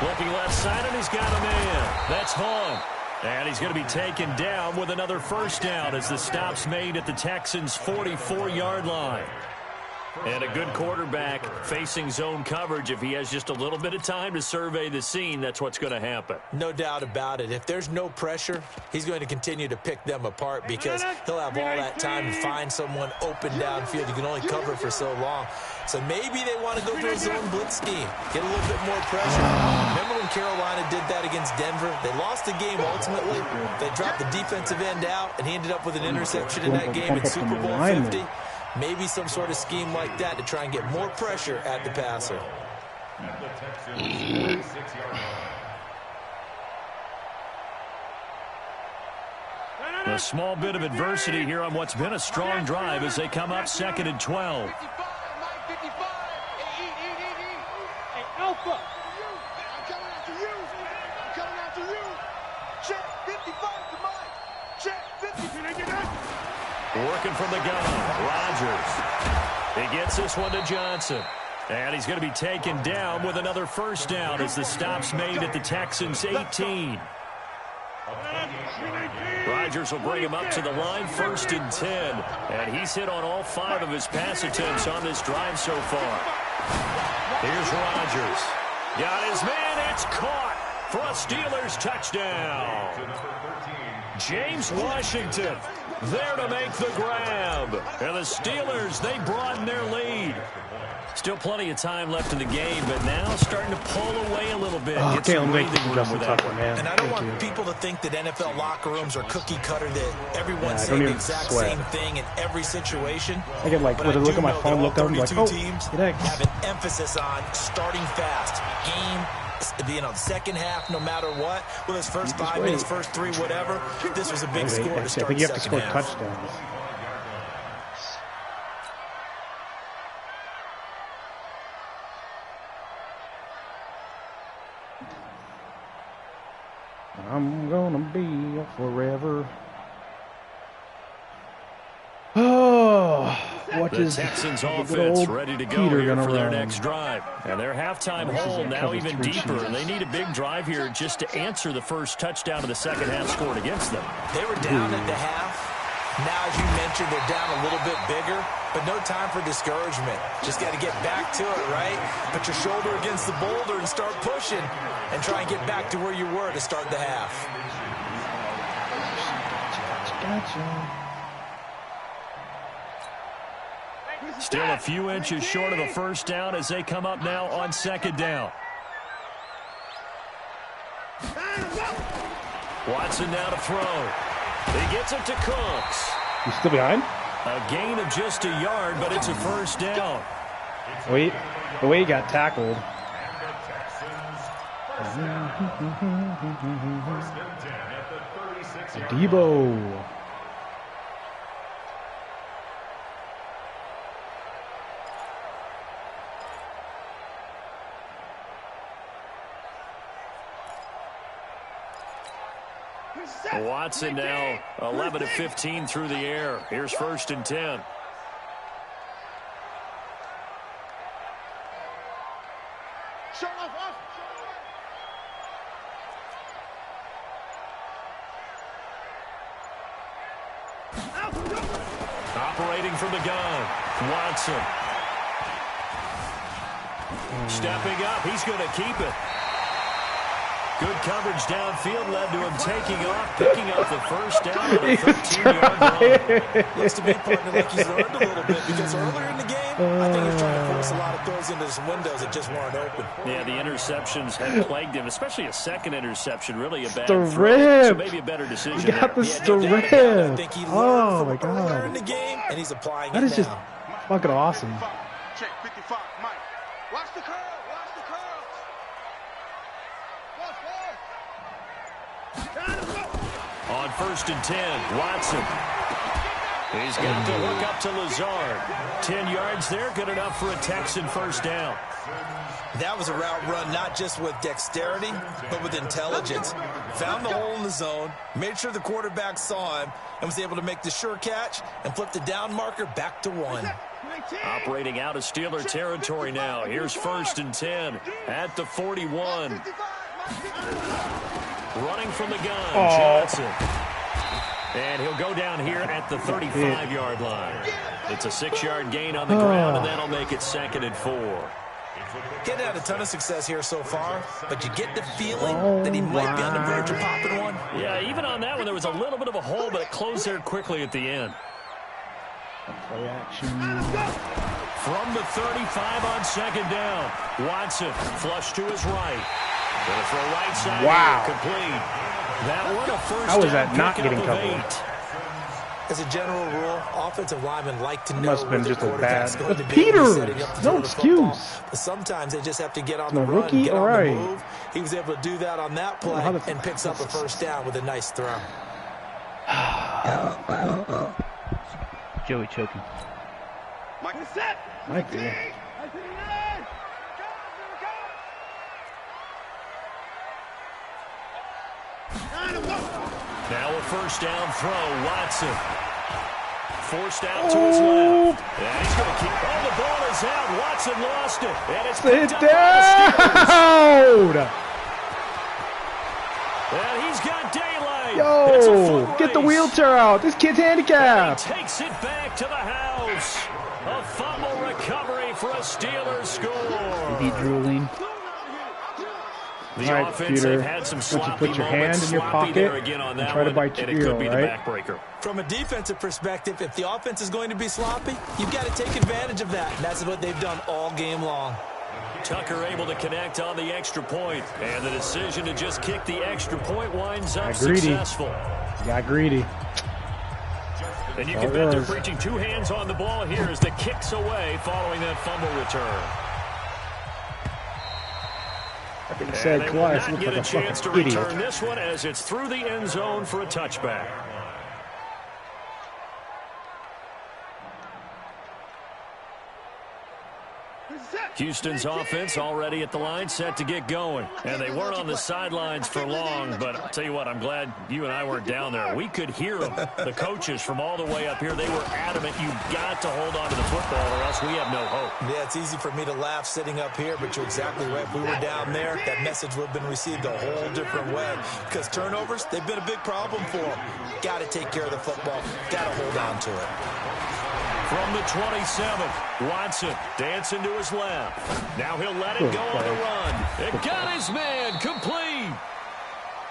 Speaker 3: Looking left side, and he's got a man. That's Hunt. And he's going to be taken down with another first down as the stop's made at the Texans' 44-yard line. And a good quarterback facing zone coverage. If he has just a little bit of time to survey the scene, that's what's going to happen.
Speaker 4: No doubt about it. If there's no pressure, he's going to continue to pick them apart because he'll have all that time to find someone open downfield. You can only cover for so long. So maybe they want to go to a zone blitz scheme, get a little bit more pressure. Remember when Carolina did that against Denver? They lost the game ultimately. They dropped the defensive end out, and he ended up with an interception in that game in Super Bowl 50. Maybe some sort of scheme like that to try and get more pressure at the passer.
Speaker 3: A small bit of adversity here on what's been a strong drive as they come up 2nd and 12.
Speaker 6: Alpha. I'm coming after you. I'm coming after you. Check 55 to Mike. Check 50. Can I get that?
Speaker 3: Working from the gun, Rodgers. He gets this one to Johnson. And he's going to be taken down with another first down as the stop's made at the Texans' 18. Rodgers will bring him up to the line, 1st and 10. And he's hit on all 5 of his pass attempts on this drive so far. Here's Rodgers. Got his man. It's caught for a Steelers touchdown. James Washington there to make the grab. And the Steelers, they broaden their lead. Still plenty of time left in the game, but now starting to pull away a little bit.
Speaker 1: Okay, I'm going to take Justin Tucker, man.
Speaker 4: And I don't want people to think that NFL locker rooms are cookie cutter, that everyone's saying the exact same thing in every situation.
Speaker 1: I get like, look at my phone, look up, like, oh,
Speaker 4: teams have an emphasis on starting fast. The second half, no matter what, with his first 5 minutes, first 3, whatever, this was a big score to start the second half.
Speaker 1: Touchdowns. I'm gonna be forever. Oh, what
Speaker 3: the
Speaker 1: is
Speaker 3: Texans offense ready to go here for their next drive. And their halftime hole now even deeper. And they need a big drive here just to answer the first touchdown of the second half scored against them.
Speaker 4: They were down at the half. Now, as you mentioned, they're down a little bit bigger, but no time for discouragement. Just got to get back to it, right? Put your shoulder against the boulder and start pushing and try and get back to where you were to start the half.
Speaker 1: Gotcha.
Speaker 3: Still a few inches short of the first down as they come up now on 2nd down. Watson now to throw. He gets it to Cooks.
Speaker 1: You still behind?
Speaker 3: A gain of just a yard, but it's a first down.
Speaker 1: Wait, the way he got tackled. Debo.
Speaker 3: Watson now 11 of 15 through the air. Here's 1st and 10. Operating from the gun, Watson. Stepping up, he's going to keep it. Good coverage downfield led to him taking off, picking up the first down on a 13-yard run.
Speaker 4: Looks to me, partner, like he's learned a little bit because earlier in the game, I think he was trying to force a lot of throws into his windows that just weren't open.
Speaker 3: Yeah, the interceptions have plagued him, especially a second interception. Really a bad
Speaker 1: Strip.
Speaker 3: throw. So maybe a better decision.
Speaker 1: You got the
Speaker 3: there.
Speaker 1: strip.
Speaker 4: I think he learned
Speaker 1: Oh,
Speaker 4: from
Speaker 1: my
Speaker 4: earlier in
Speaker 1: God.
Speaker 4: the game, and he's applying
Speaker 1: That
Speaker 4: it
Speaker 1: is just
Speaker 4: now.
Speaker 1: fucking awesome.
Speaker 6: Check 55, Mike. Watch the curl. Watch the curls.
Speaker 3: On 1st and 10, Watson. He's got to hook up to Lazard. 10 yards there, good enough for a Texan first down.
Speaker 4: That was a route run not just with dexterity, but with intelligence. Found the hole in the zone, made sure the quarterback saw him, and was able to make the sure catch and flip the down marker back to 1.
Speaker 3: Operating out of Steeler territory now. Here's 1st and 10 at the 41. Running from the gun, Johnson. And he'll go down here at the 35-yard line. It's a 6-yard gain on the ground, and that'll make it 2nd and 4.
Speaker 4: He's had a ton of success here so far, but you get the feeling that he might be on the verge of popping one.
Speaker 3: Yeah, even on that one, there was a little bit of a hole, but it closed there quickly at the end.
Speaker 1: Play action.
Speaker 3: From the 35 on 2nd down, Watson flush to his right. Gonna throw right side.
Speaker 1: Wow.
Speaker 3: Complete. That one a first
Speaker 1: How was
Speaker 3: down
Speaker 1: that not
Speaker 3: pickup
Speaker 1: getting
Speaker 3: of
Speaker 1: covered?
Speaker 3: 8.
Speaker 4: As a general rule, offensive linemen like to know
Speaker 1: Must have been
Speaker 4: where
Speaker 1: just
Speaker 4: their
Speaker 1: as
Speaker 4: quarterback's
Speaker 1: bad.
Speaker 4: going
Speaker 1: But
Speaker 4: to be when he's
Speaker 1: Peters,
Speaker 4: setting up to
Speaker 1: no
Speaker 4: throw the football.
Speaker 1: excuse.
Speaker 4: But sometimes they just have to get on
Speaker 1: A
Speaker 4: the run,
Speaker 1: rookie,
Speaker 4: get on
Speaker 1: alright.
Speaker 4: the move. He was able to do that on that play
Speaker 1: How the
Speaker 4: and picks up a first down with a nice throw.
Speaker 8: Joey choking.
Speaker 6: Mike, set.
Speaker 1: Might be.
Speaker 3: Now a first down throw, Watson. Forced out to his left. And he's going to keep. Oh, the ball is out. Watson lost it. And it's
Speaker 1: Sit
Speaker 3: picked up by the Steelers.
Speaker 1: down!
Speaker 3: And he's got daylight. It's a
Speaker 1: Yo,
Speaker 3: foot
Speaker 1: get the
Speaker 3: race.
Speaker 1: wheelchair out. This kid's
Speaker 3: He
Speaker 1: handicapped.
Speaker 3: takes it back to the house. A fumble recovery for a Steelers score.
Speaker 8: He drooling.
Speaker 3: The
Speaker 1: All right,
Speaker 3: offense,
Speaker 1: Peter,
Speaker 3: they've had some
Speaker 1: once you
Speaker 3: sloppy
Speaker 1: put your
Speaker 3: moments.
Speaker 1: hand in your
Speaker 3: Sloppy
Speaker 1: pocket
Speaker 3: there again on
Speaker 1: and
Speaker 3: that
Speaker 1: try to
Speaker 3: one,
Speaker 1: bite
Speaker 3: and
Speaker 1: your
Speaker 3: it could
Speaker 1: ear,
Speaker 3: be
Speaker 1: right?
Speaker 3: the backbreaker.
Speaker 4: From a defensive perspective, if the offense is going to be sloppy, you've got to take advantage of that. And that's what they've done all game long.
Speaker 3: Tucker able to connect on the extra point, and the decision to just kick the extra point winds up
Speaker 1: Got greedy.
Speaker 3: successful.
Speaker 1: Got greedy.
Speaker 3: And you
Speaker 1: That's
Speaker 3: can
Speaker 1: all
Speaker 3: bet
Speaker 1: it
Speaker 3: they're
Speaker 1: was.
Speaker 3: preaching 2 hands on the ball here as the kicks away following that fumble return.
Speaker 1: That being
Speaker 3: And
Speaker 1: said,
Speaker 3: they will
Speaker 1: Kawhi
Speaker 3: not
Speaker 1: looks
Speaker 3: get
Speaker 1: like
Speaker 3: a
Speaker 1: a
Speaker 3: chance to
Speaker 1: fucking
Speaker 3: return
Speaker 1: idiot.
Speaker 3: this one as it's through the end zone for a touchback. Houston's offense already at the line, set to get going. And they weren't on the sidelines for long, but I'll tell you what, I'm glad you and I weren't down there. We could hear them, the coaches from all the way up here. They were adamant, you've got to hold on to the football or else we have no hope.
Speaker 4: Yeah, it's easy for me to laugh sitting up here, but you're exactly right. If we were down there, that message would have been received a whole different way. Because turnovers, they've been a big problem for them. Got to take care of the football. Got to hold on to it.
Speaker 3: From the 27th, Watson dancing to his left. Now he'll let it go on the run. It got his man complete.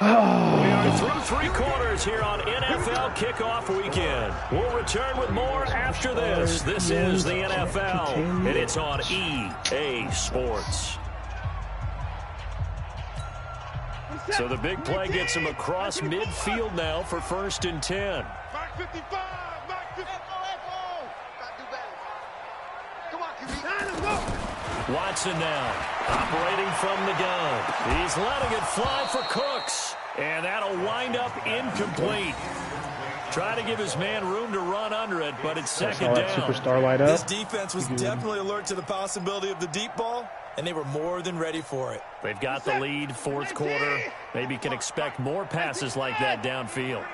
Speaker 3: We are through 3 quarters here on NFL Kickoff Weekend. We'll return with more after this. This is the NFL, and it's on EA Sports. So the big play gets him across midfield now for 1st and 10.
Speaker 6: Mike 55, Mike 55. Come on, QB.
Speaker 3: Watson now, operating from the gun. He's letting it fly for Cooks, and that'll wind up incomplete. Try to give his man room to run under it, but it's 2nd
Speaker 1: All that
Speaker 3: down.
Speaker 1: superstar light
Speaker 4: This
Speaker 1: up.
Speaker 4: defense was definitely alert to the possibility of the deep ball, and they were more than ready for it.
Speaker 3: They've got the lead, 4th quarter. Maybe can expect more passes like that downfield.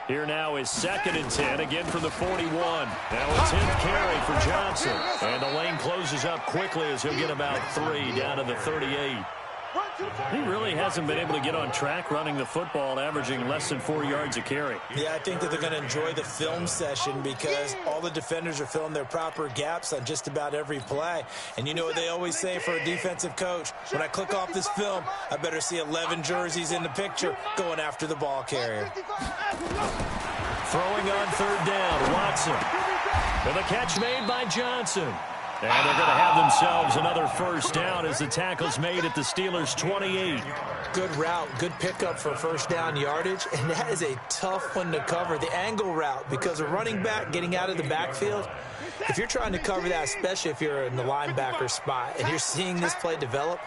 Speaker 3: Here now is 2nd and 10, again from the 41. Now a 10th carry for Johnson. And the lane closes up quickly as he'll get about 3 down to the 38. He really hasn't been able to get on track running the football, averaging less than 4 yards a carry.
Speaker 4: Yeah, I think that they're going to enjoy the film session because all the defenders are filling their proper gaps on just about every play. And you know what they always say for a defensive coach? When I click off this film, I better see 11 jerseys in the picture going after the ball carrier.
Speaker 3: Throwing on 3rd down, Watson. With a catch made by Johnson. And they're going to have themselves another first down as the tackle's made at the Steelers' 28.
Speaker 4: Good route, good pickup for first down yardage, and that is a tough one to cover. The angle route, because a running back getting out of the backfield, if you're trying to cover that, especially if you're in the linebacker spot and you're seeing this play develop,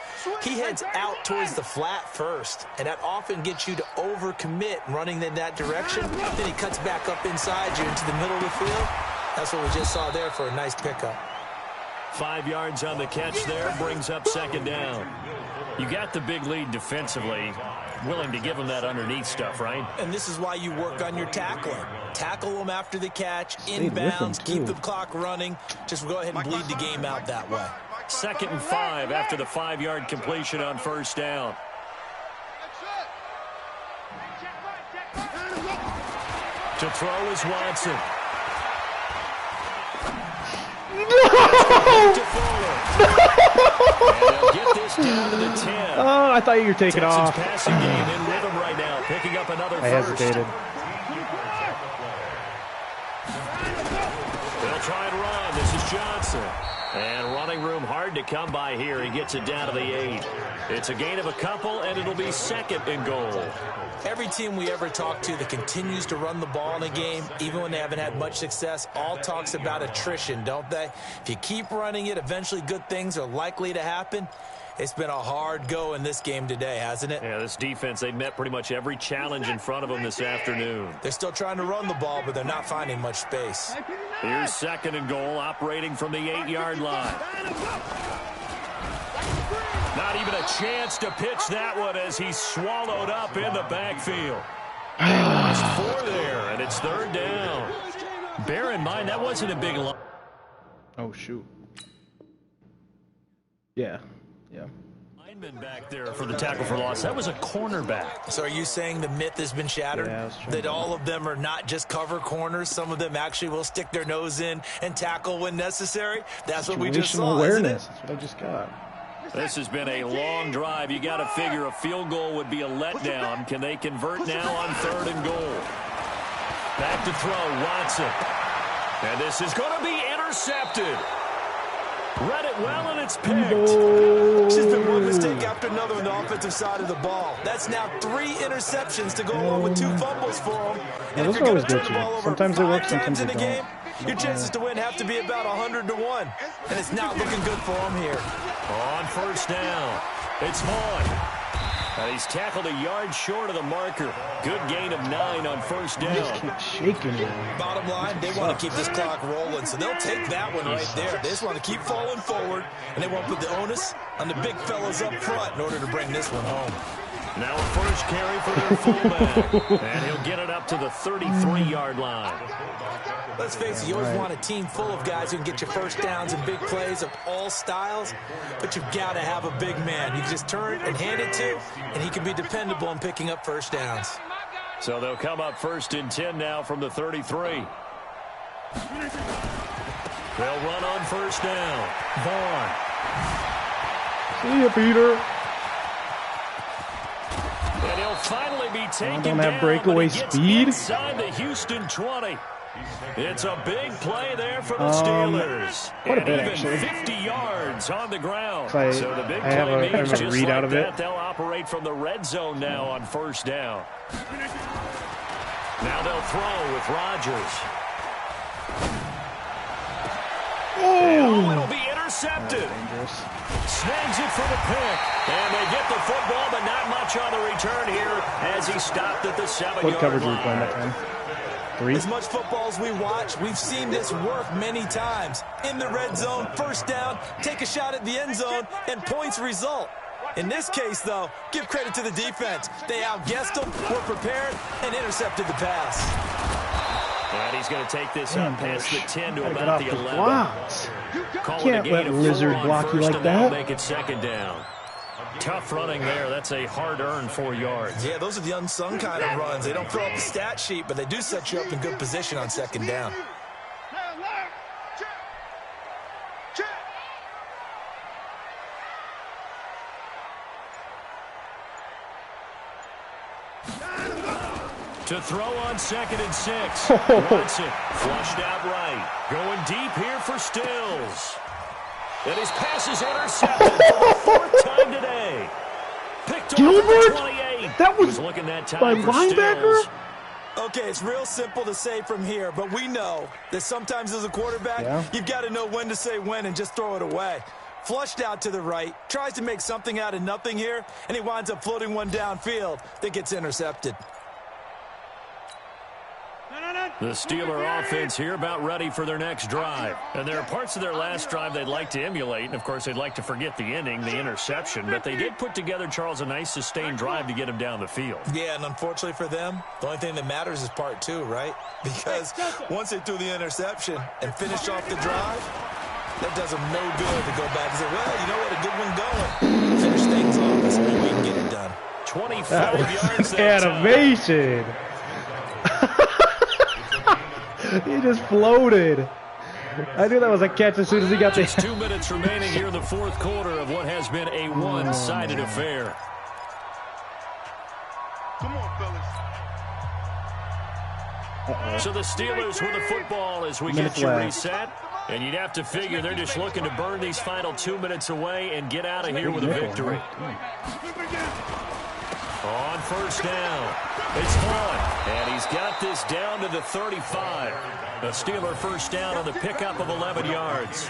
Speaker 4: he heads out towards the flat first, and that often gets you to overcommit running in that direction. Then he cuts back up inside you into the middle of the field. That's what we just saw there for a nice pickup.
Speaker 3: 5 yards on the catch there, brings up second down. You got the big lead defensively, willing to give them that underneath stuff, right?
Speaker 4: And this is why you work on your tackling. Tackle them after the catch, inbounds, keep the clock running. Just go ahead and bleed the game out that way.
Speaker 3: 2nd and 5 after the 5-yard completion on first down. To throw is Watson. Get this down to the 10.
Speaker 1: Oh, I thought you were taking
Speaker 3: Texans
Speaker 1: off.
Speaker 3: passing game in rhythm right now, picking up another
Speaker 1: I
Speaker 3: first.
Speaker 1: hesitated.
Speaker 3: They'll try and run. This is Johnson. And running room hard to come by here. He gets it down to the 8. It's a gain of a couple, and it'll be 2nd and goal.
Speaker 4: Every team we ever talk to that continues to run the ball in a game, even when they haven't had much success, all talks about attrition, don't they? If you keep running it, eventually good things are likely to happen. It's been a hard go in this game today, hasn't it?
Speaker 3: Yeah, this defense, they met pretty much every challenge in front of them this afternoon.
Speaker 4: They're still trying to run the ball, but they're not finding much space.
Speaker 3: Here's 2nd and goal, operating from the 8-yard line. Not even a chance to pitch that one as he's swallowed up in the backfield. They lost 4 there, and it's 3rd down. Bear in mind, that wasn't a big line.
Speaker 1: Oh, shoot. Yeah. Yeah.
Speaker 3: Lineman back there for the tackle for loss. That was a cornerback.
Speaker 4: So are you saying the myth has been shattered?
Speaker 1: Yeah,
Speaker 4: that all of them are not just cover corners? Some of them actually will stick their nose in and tackle when necessary? That's what we just saw,
Speaker 1: awareness.
Speaker 4: isn't it?
Speaker 1: That's what I just got.
Speaker 3: This has been a long drive. You got to figure a field goal would be a letdown. Can they convert now on 3rd and goal? Back to throw, Watson. And this is going to be intercepted. Read it well, and it's picked.
Speaker 4: It's just been one mistake after another on the offensive side of the ball. That's now 3 interceptions to go along with 2 fumbles for them. And if you're going to turn the ball over
Speaker 1: sometimes they work,
Speaker 4: 5
Speaker 1: sometimes
Speaker 4: times in
Speaker 1: they
Speaker 4: a game,
Speaker 1: don't.
Speaker 4: your chances to win have to be about 100-1. And it's not looking good for them here.
Speaker 3: On first down, it's Vaughn. And he's tackled a yard short of the marker. Good gain of 9 on first down.
Speaker 1: Just keep shaking it.
Speaker 4: Bottom line, they want to keep this clock rolling, so they'll take that one right there. They just want to keep falling forward, and they want to put the onus on the big fellas up front in order to bring this one home.
Speaker 3: Now a first carry for their fullback. And he'll get it up to the 33-yard line.
Speaker 4: Let's face it, you always want a team full of guys who can get you first downs and big plays of all styles, but you've got to have a big man you can just turn and hand it to, and he can be dependable in picking up first downs.
Speaker 3: So they'll come up 1st and 10 now from the 33. They'll run on first down. Vaughn.
Speaker 1: See ya, Peter.
Speaker 3: And he'll finally be taken
Speaker 1: don't
Speaker 3: down,
Speaker 1: have breakaway
Speaker 3: but he gets
Speaker 1: speed.
Speaker 3: inside the Houston 20. It's a big play there for the Steelers.
Speaker 1: Quite a bit,
Speaker 3: and even
Speaker 1: actually.
Speaker 3: 50 yards on the ground.
Speaker 1: So
Speaker 3: So the big
Speaker 1: I have
Speaker 3: play
Speaker 1: a
Speaker 3: means just
Speaker 1: read
Speaker 3: like
Speaker 1: out of
Speaker 3: that,
Speaker 1: it.
Speaker 3: they'll operate from the red zone now on first down. Now they'll throw with Rodgers. Oh, it'll be intercepted.
Speaker 1: Dangerous.
Speaker 3: Snags it for the pick. And they get the football, but not much on the return here as he stopped at the 7-yard line.
Speaker 1: What coverage were we playing that time? 3?
Speaker 4: As much football as we watch, we've seen this work many times. In the red zone, first down, take a shot at the end zone, and points result. In this case, though, give credit to the defense. They outguessed them, were prepared, and intercepted the pass.
Speaker 3: And he's going to take this up past the 10 to
Speaker 1: Gotta get
Speaker 3: about
Speaker 1: off
Speaker 3: the
Speaker 1: the
Speaker 3: 11.
Speaker 1: blocks.
Speaker 3: Call
Speaker 1: Can't
Speaker 3: it a gain
Speaker 1: let
Speaker 3: of 4
Speaker 1: Lizard
Speaker 3: on
Speaker 1: block you
Speaker 3: first,
Speaker 1: like
Speaker 3: and that'll
Speaker 1: that.
Speaker 3: make it 2nd down. Tough running there. That's a hard-earned 4 yards.
Speaker 4: Yeah, those are the unsung kind of runs. They don't fill up the stat sheet, but they do set you up in good position on 2nd down.
Speaker 3: To throw on 2nd and 6. Watson flushed out right. Going deep here for Stills. And his pass is intercepted for the fourth time today. Picked off
Speaker 1: Gilbert?
Speaker 3: at the 28.
Speaker 1: That
Speaker 3: He
Speaker 1: was
Speaker 3: looking that
Speaker 1: by
Speaker 3: time for
Speaker 1: linebacker?
Speaker 3: Stills.
Speaker 4: Okay, it's real simple to say from here, but we know that sometimes as a quarterback, you've got to know when to say when and just throw it away. Flushed out to the right, tries to make something out of nothing here, and he winds up floating one downfield that gets intercepted.
Speaker 3: The Steeler offense here about ready for their next drive. And there are parts of their last drive they'd like to emulate. And, of course, they'd like to forget the ending, the interception. But they did put together, Charles, a nice sustained drive to get him down the field.
Speaker 4: Yeah, and unfortunately for them, the only thing that matters is part two, right? Because once they threw the interception and finished off the drive, that does them no good to go back and say, well, you know what, a good one going. Finish things off. That's the only way you can get it done.
Speaker 3: 25 yards that time.
Speaker 1: Animation. He just floated. I knew that was a catch as soon as he got there.
Speaker 3: Just 2 minutes remaining here in the fourth quarter of what has been a one-sided affair.
Speaker 6: Come on, fellas.
Speaker 3: So the Steelers with the football as we get you reset. And you'd have to figure they're just looking to burn these final 2 minutes away and get out of here with a victory. On first down, it's Vaughn, and he's got this down to the 35. A Steeler first down on the pickup of 11 yards.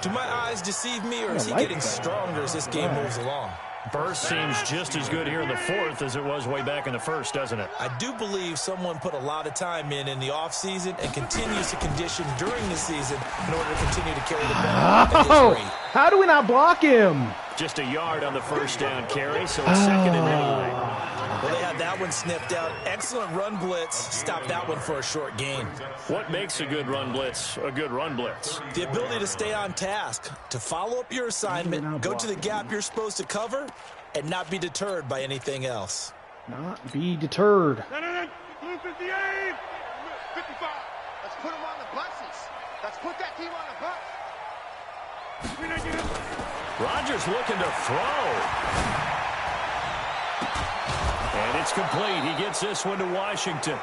Speaker 4: Do my eyes deceive me, or is he getting stronger as this game moves along?
Speaker 3: Burst seems just as good here in the fourth as it was way back in the first, doesn't it?
Speaker 4: I do believe someone put a lot of time in the offseason and continues to condition during the season in order to continue to carry the ball at this rate.
Speaker 1: How do we not block him?
Speaker 3: Just a yard on the first down carry, so it's second and 9.
Speaker 4: Well, they had that one snipped out. Excellent run blitz. Stopped that one for a short gain.
Speaker 3: What makes a good run blitz a good run blitz?
Speaker 4: The ability to stay on task, to follow up your assignment, go to the gap you're supposed to cover, and not be deterred by anything else.
Speaker 1: Not be deterred.
Speaker 6: Blue 58. 55. Let's put him on the buses. Let's put that team on the bus.
Speaker 3: Rodgers looking to throw. And it's complete. He gets this one to Washington.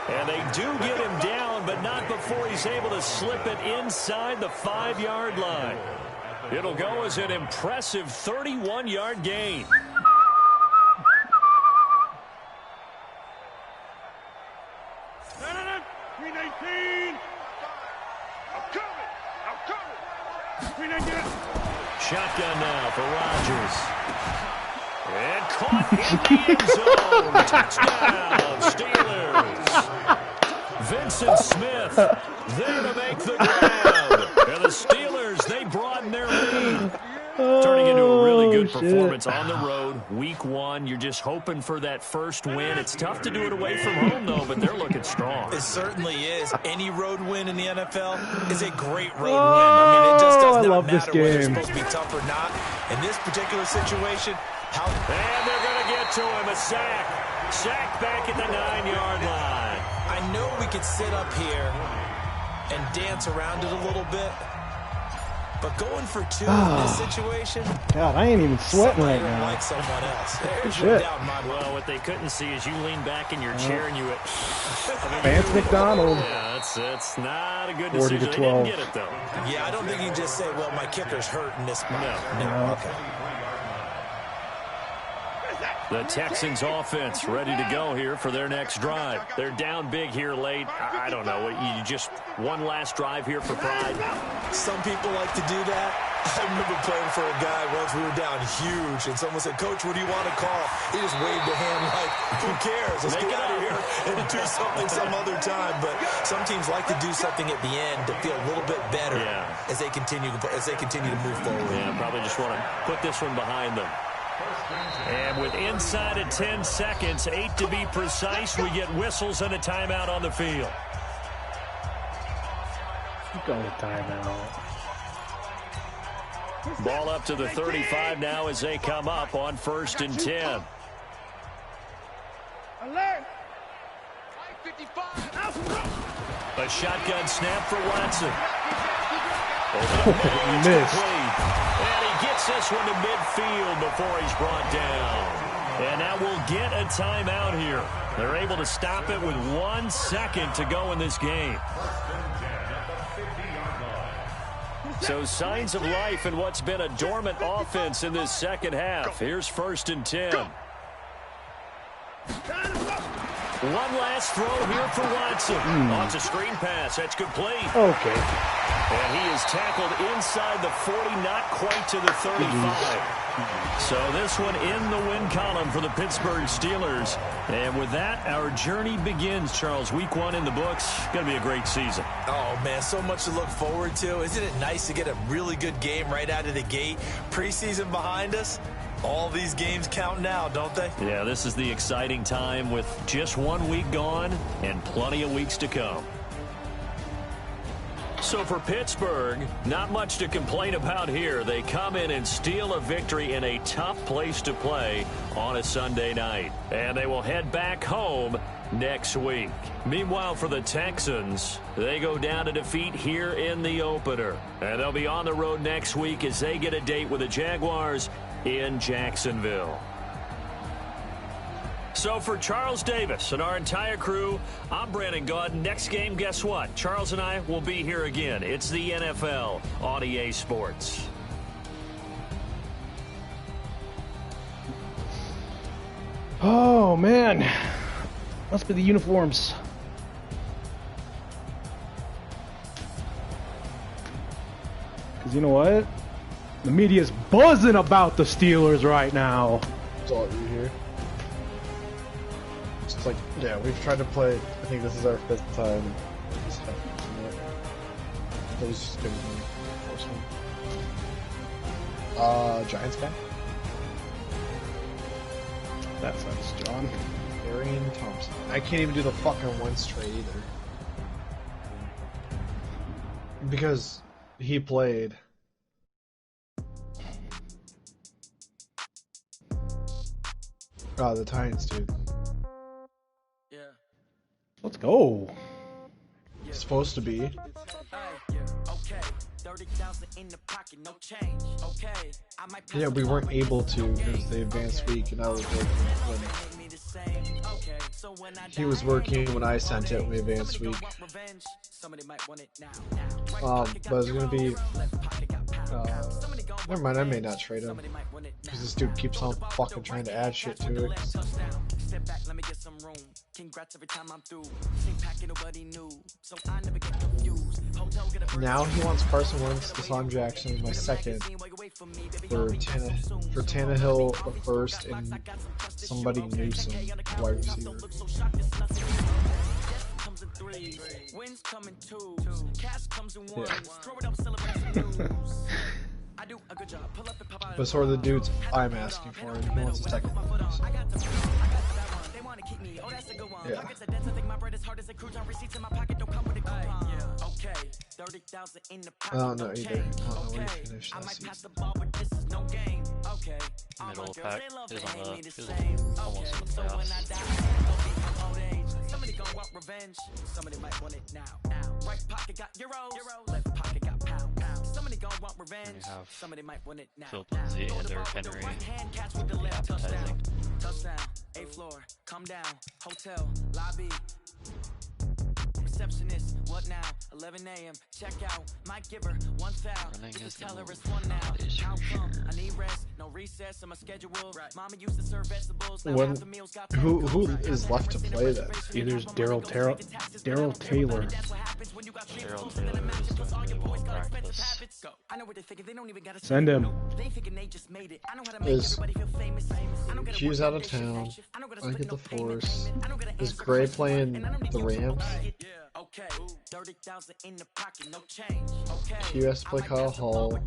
Speaker 3: And they do get him down, but not before he's able to slip it inside the 5-yard line. It'll go as an impressive 31-yard gain. Shotgun now for Rodgers. And caught in the end zone. Touchdown, Steelers. Vincent Smith there to make the grab. And the Steelers, they broaden their lead. Turning into a really good performance on the road. Week 1, you're just hoping for that first win. It's tough to do it away from home, though, but they're looking strong.
Speaker 4: It certainly is. Any road win in the NFL is a great road win. I mean, it just does not matter whether it's supposed to be tough or not. In this particular situation,
Speaker 3: and they're going to get to him. A sack. Sack back at the 9-yard line.
Speaker 4: I know we could sit up here and dance around it a little bit, but going for 2 in this situation,
Speaker 1: God, I ain't even sweating right now.
Speaker 4: Like someone else.
Speaker 3: Well, what they couldn't see is you lean back in your chair and you went.
Speaker 1: Vance McDonald.
Speaker 3: Yeah, it's not a good decision.
Speaker 1: 40-12.
Speaker 3: They didn't get it, though.
Speaker 4: Yeah, I don't think you can just say, well, my kicker's hurt in this spot. No. Okay.
Speaker 3: The Texans offense ready to go here for their next drive. They're down big here late. I don't know. You just one last drive here for pride?
Speaker 4: Some people like to do that. I remember playing for a guy once. We were down huge, and someone said, Coach, what do you want to call? He just waved a hand like, who cares? Let's get out of here and do something some other time. But some teams like to do something at the end to feel a little bit better as they continue to move forward.
Speaker 3: Yeah, probably just want to put this one behind them. And with inside of 10 seconds, 8 to be precise, we get whistles and a timeout on the field.
Speaker 1: Go with timeout.
Speaker 3: Ball up to the 35 now as they come up on 1st and 10. A shotgun snap for Watson.
Speaker 1: Missed.
Speaker 3: And he gets this one to midfield before he's brought down. And now we'll get a timeout here. They're able to stop it with 1 second to go in this game. So signs of life in what's been a dormant offense in this second half. Here's 1st and 10. One last throw here for Watson. Oh, it's a screen pass. That's complete.
Speaker 1: Okay.
Speaker 3: And he is tackled inside the 40, not quite to the 35. So this one in the win column for the Pittsburgh Steelers. And with that, our journey begins, Charles. Week 1 in the books. Going to be a great season.
Speaker 4: Oh, man, so much to look forward to. Isn't it nice to get a really good game right out of the gate? Preseason behind us. All these games count now, don't they?
Speaker 3: Yeah, this is the exciting time with just 1 week gone and plenty of weeks to come. So for Pittsburgh, not much to complain about here. They come in and steal a victory in a tough place to play on a Sunday night. And they will head back home next week. Meanwhile, for the Texans, they go down to defeat here in the opener. And they'll be on the road next week as they get a date with the Jaguars in Jacksonville. So for Charles Davis and our entire crew, I'm Brandon Gaud. Next game, guess what? Charles and I will be here again. It's the NFL on EA Sports.
Speaker 1: Oh, man. Must be the uniforms. Because you know what? The media's buzzing about the Steelers right now.
Speaker 9: That's all you hear. It's like, yeah, we've tried to play. I think this is our 5th time. That was just good. Giants guy?
Speaker 1: That sucks, John.
Speaker 9: Darian Thompson. I can't even do the fucking one straight either. Because he played. Oh, the Titans, dude.
Speaker 2: Yeah.
Speaker 1: Let's go.
Speaker 9: It's supposed to be. Yeah, we weren't able to because the advanced week and I was working when he was working when I sent it in the advanced week. But it's gonna be never mind, I may not trade him because this dude keeps on fucking trying to add shit to it. Now he wants Carson Wentz, Deshaun Jackson, my second, for Tannehill, a first, and somebody Newsom, wide receiver. Yeah. But so are the dudes I'm asking for, and he wants a second. Yeah. I don't know either. I don't know where he finished that season.
Speaker 7: Middle of the pack. He was almost in the playoffs.
Speaker 2: Somebody gon' want revenge. Somebody might want it now. Right pocket got euros. Left pocket got pound. Somebody gon' want revenge. Somebody might want it now.
Speaker 7: Philip Lindsay and Derrick Henry. Appetizing.
Speaker 2: Touchdown. 8th floor. Come down. Hotel. Lobby. Receptionist, what now? 11 a.m. Check out. Might give her 1 foul. Just tell her it's 1 now. How come? I need rest. No recess on my schedule. Mama used to serve vegetables.
Speaker 9: Who is left to play then?
Speaker 1: Either Daryl Taylor.
Speaker 7: Daryl Taylor is doing really well in practice.
Speaker 1: Send him.
Speaker 9: Q's out of town. I get the Force. Is Gray playing the Rams? Q has to play Kyle Hall.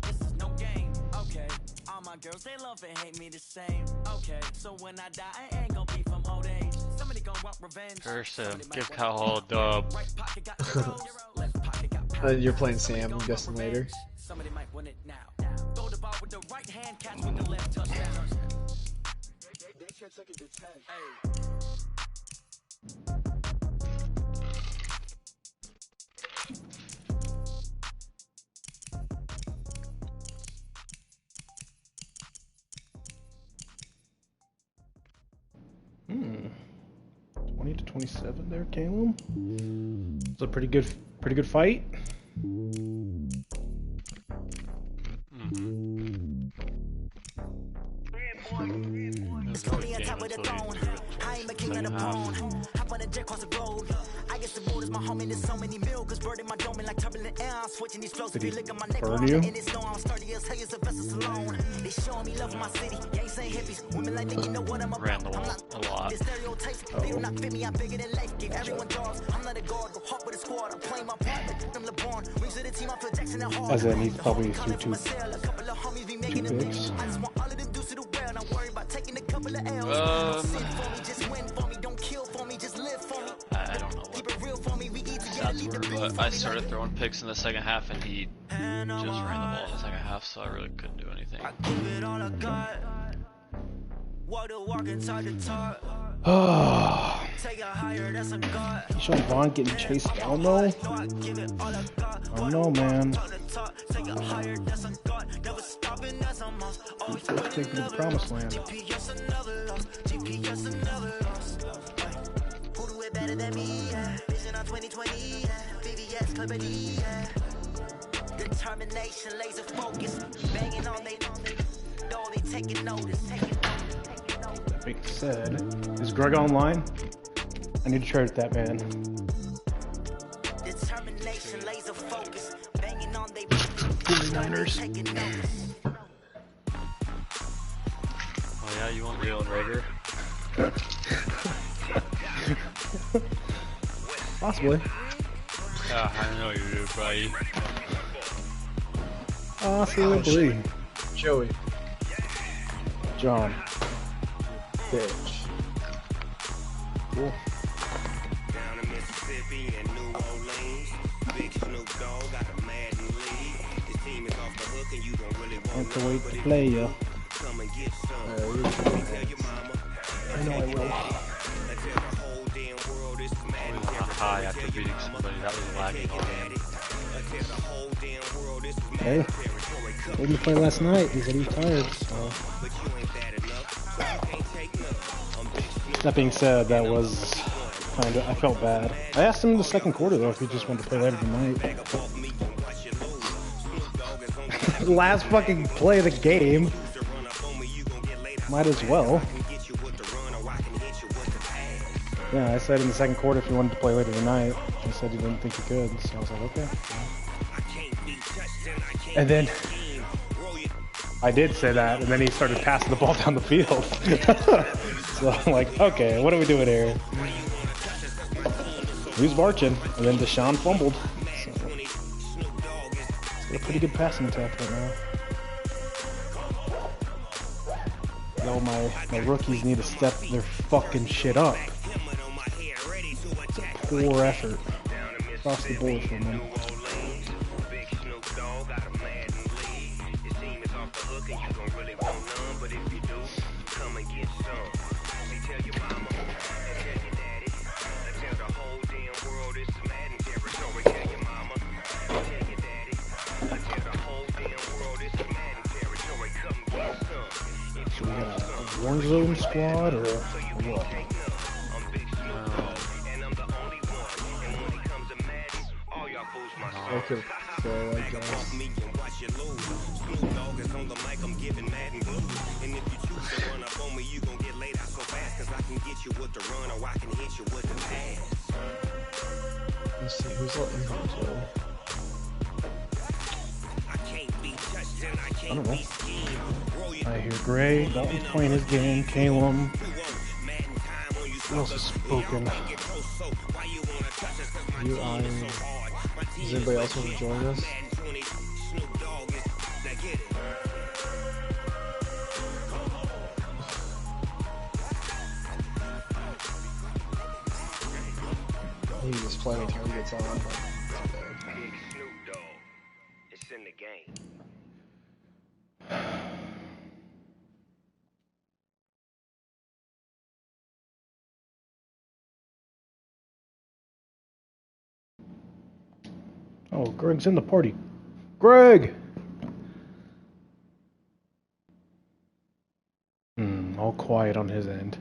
Speaker 2: All my girls, they love and hate me the same. Okay, so when I die, I ain't gonna be from old age. Somebody gonna want revenge.
Speaker 7: First, give Kyle Hall a dub.
Speaker 9: You're playing Sam, I'm guessing later.
Speaker 2: Somebody might win it now. Throw the ball with the right hand, catch with the left touchdown.
Speaker 1: Hmm. 20 to 27 there, Caleb. It's a pretty good fight.
Speaker 7: Slowly on top of the throne. I ain't a king of the pawn. Hop on a jet across the globe. I guess the road is my home and there's so many milkers burning my dome like turbulent air. I'm switching these flows. If you look at my neck, I'm in it slow. I'm sturdy as hell as a vessel alone. They showing me love for my city. Ain't saying hippies. Women like me, you know what I'm about.
Speaker 10: Ran the wall a lot.
Speaker 7: The stereotypes, they do not fit me. I'm bigger than life. Give everyone dogs. I'm not a guard. Go hawk with a squad. I'm playing my part. I'm LeBron. Rings to the team. I feel Jackson and Hall.
Speaker 1: As in, he's probably through two picks.
Speaker 7: I just want all of them dudes to the well. Not worry about taking a couple of L's. Sin for me, just win for me. Don't kill for me, just live for me.
Speaker 10: I don't know what stats were, but I started throwing picks in the second half, and he just ran the ball in the second half, so I really couldn't do anything.
Speaker 1: You showing Vaughn getting chased down though? I don't know, man. He's gonna take me to the promised land.
Speaker 7: Better than me, vision on 2020, VVS company, determination, laser focus, banging on they taking notice.
Speaker 1: That being said, is Greg online? I need to trade with that man.
Speaker 7: Determination, laser focus, banging on they
Speaker 1: 49ers.
Speaker 10: Oh yeah, you want Jalen Rager?
Speaker 1: Possibly.
Speaker 10: Yeah, I know you do, buddy.
Speaker 1: Possibly.
Speaker 9: Joey.
Speaker 1: John.
Speaker 9: Bitch.
Speaker 1: Cool.
Speaker 2: Down in Mississippi and New Orleans, Big Snoop Dogg got a mad lead. This team is off the hook and you don't really want
Speaker 1: to wait to play ya.
Speaker 2: Come and get some. Let me tell your mama.
Speaker 1: I know I will.
Speaker 2: Until the whole damn world is mad and
Speaker 10: High after beating somebody that was lagging on him.
Speaker 2: until the whole damn world is mad
Speaker 1: Hey,
Speaker 2: territory.
Speaker 1: told him to play last night. He said he was tired. So.
Speaker 2: But you ain't bad enough. So you can't take none. I'm Big Snoop.
Speaker 1: That being said, that was kind of. I felt bad. I asked him in the second quarter though if he just wanted to play later tonight. Last fucking play of the game. Might as well. Yeah, I said in the second quarter if he wanted to play later tonight. He said he didn't think he could, so I was like, okay. And then I did say that, and then he started passing the ball down the field. So I'm like, okay, what are we doing here? He was marching, and then Deshaun fumbled. So he's got a pretty good passing attack right now. No, my rookies need to step their fucking shit up. It's a poor effort across the board for them. So we got a Warzone squad or what?
Speaker 9: I could play like that. Let's see, who's letting him go?
Speaker 1: I don't know. I hear Gray, Dalton's playing his game, Calum. Who else is spoken?
Speaker 9: You, does anybody else want to join us? He was playing until he gets on.
Speaker 2: Big Snoop Dogg. It's in the game.
Speaker 1: Oh, Greg's in the party. Greg! All quiet on his end.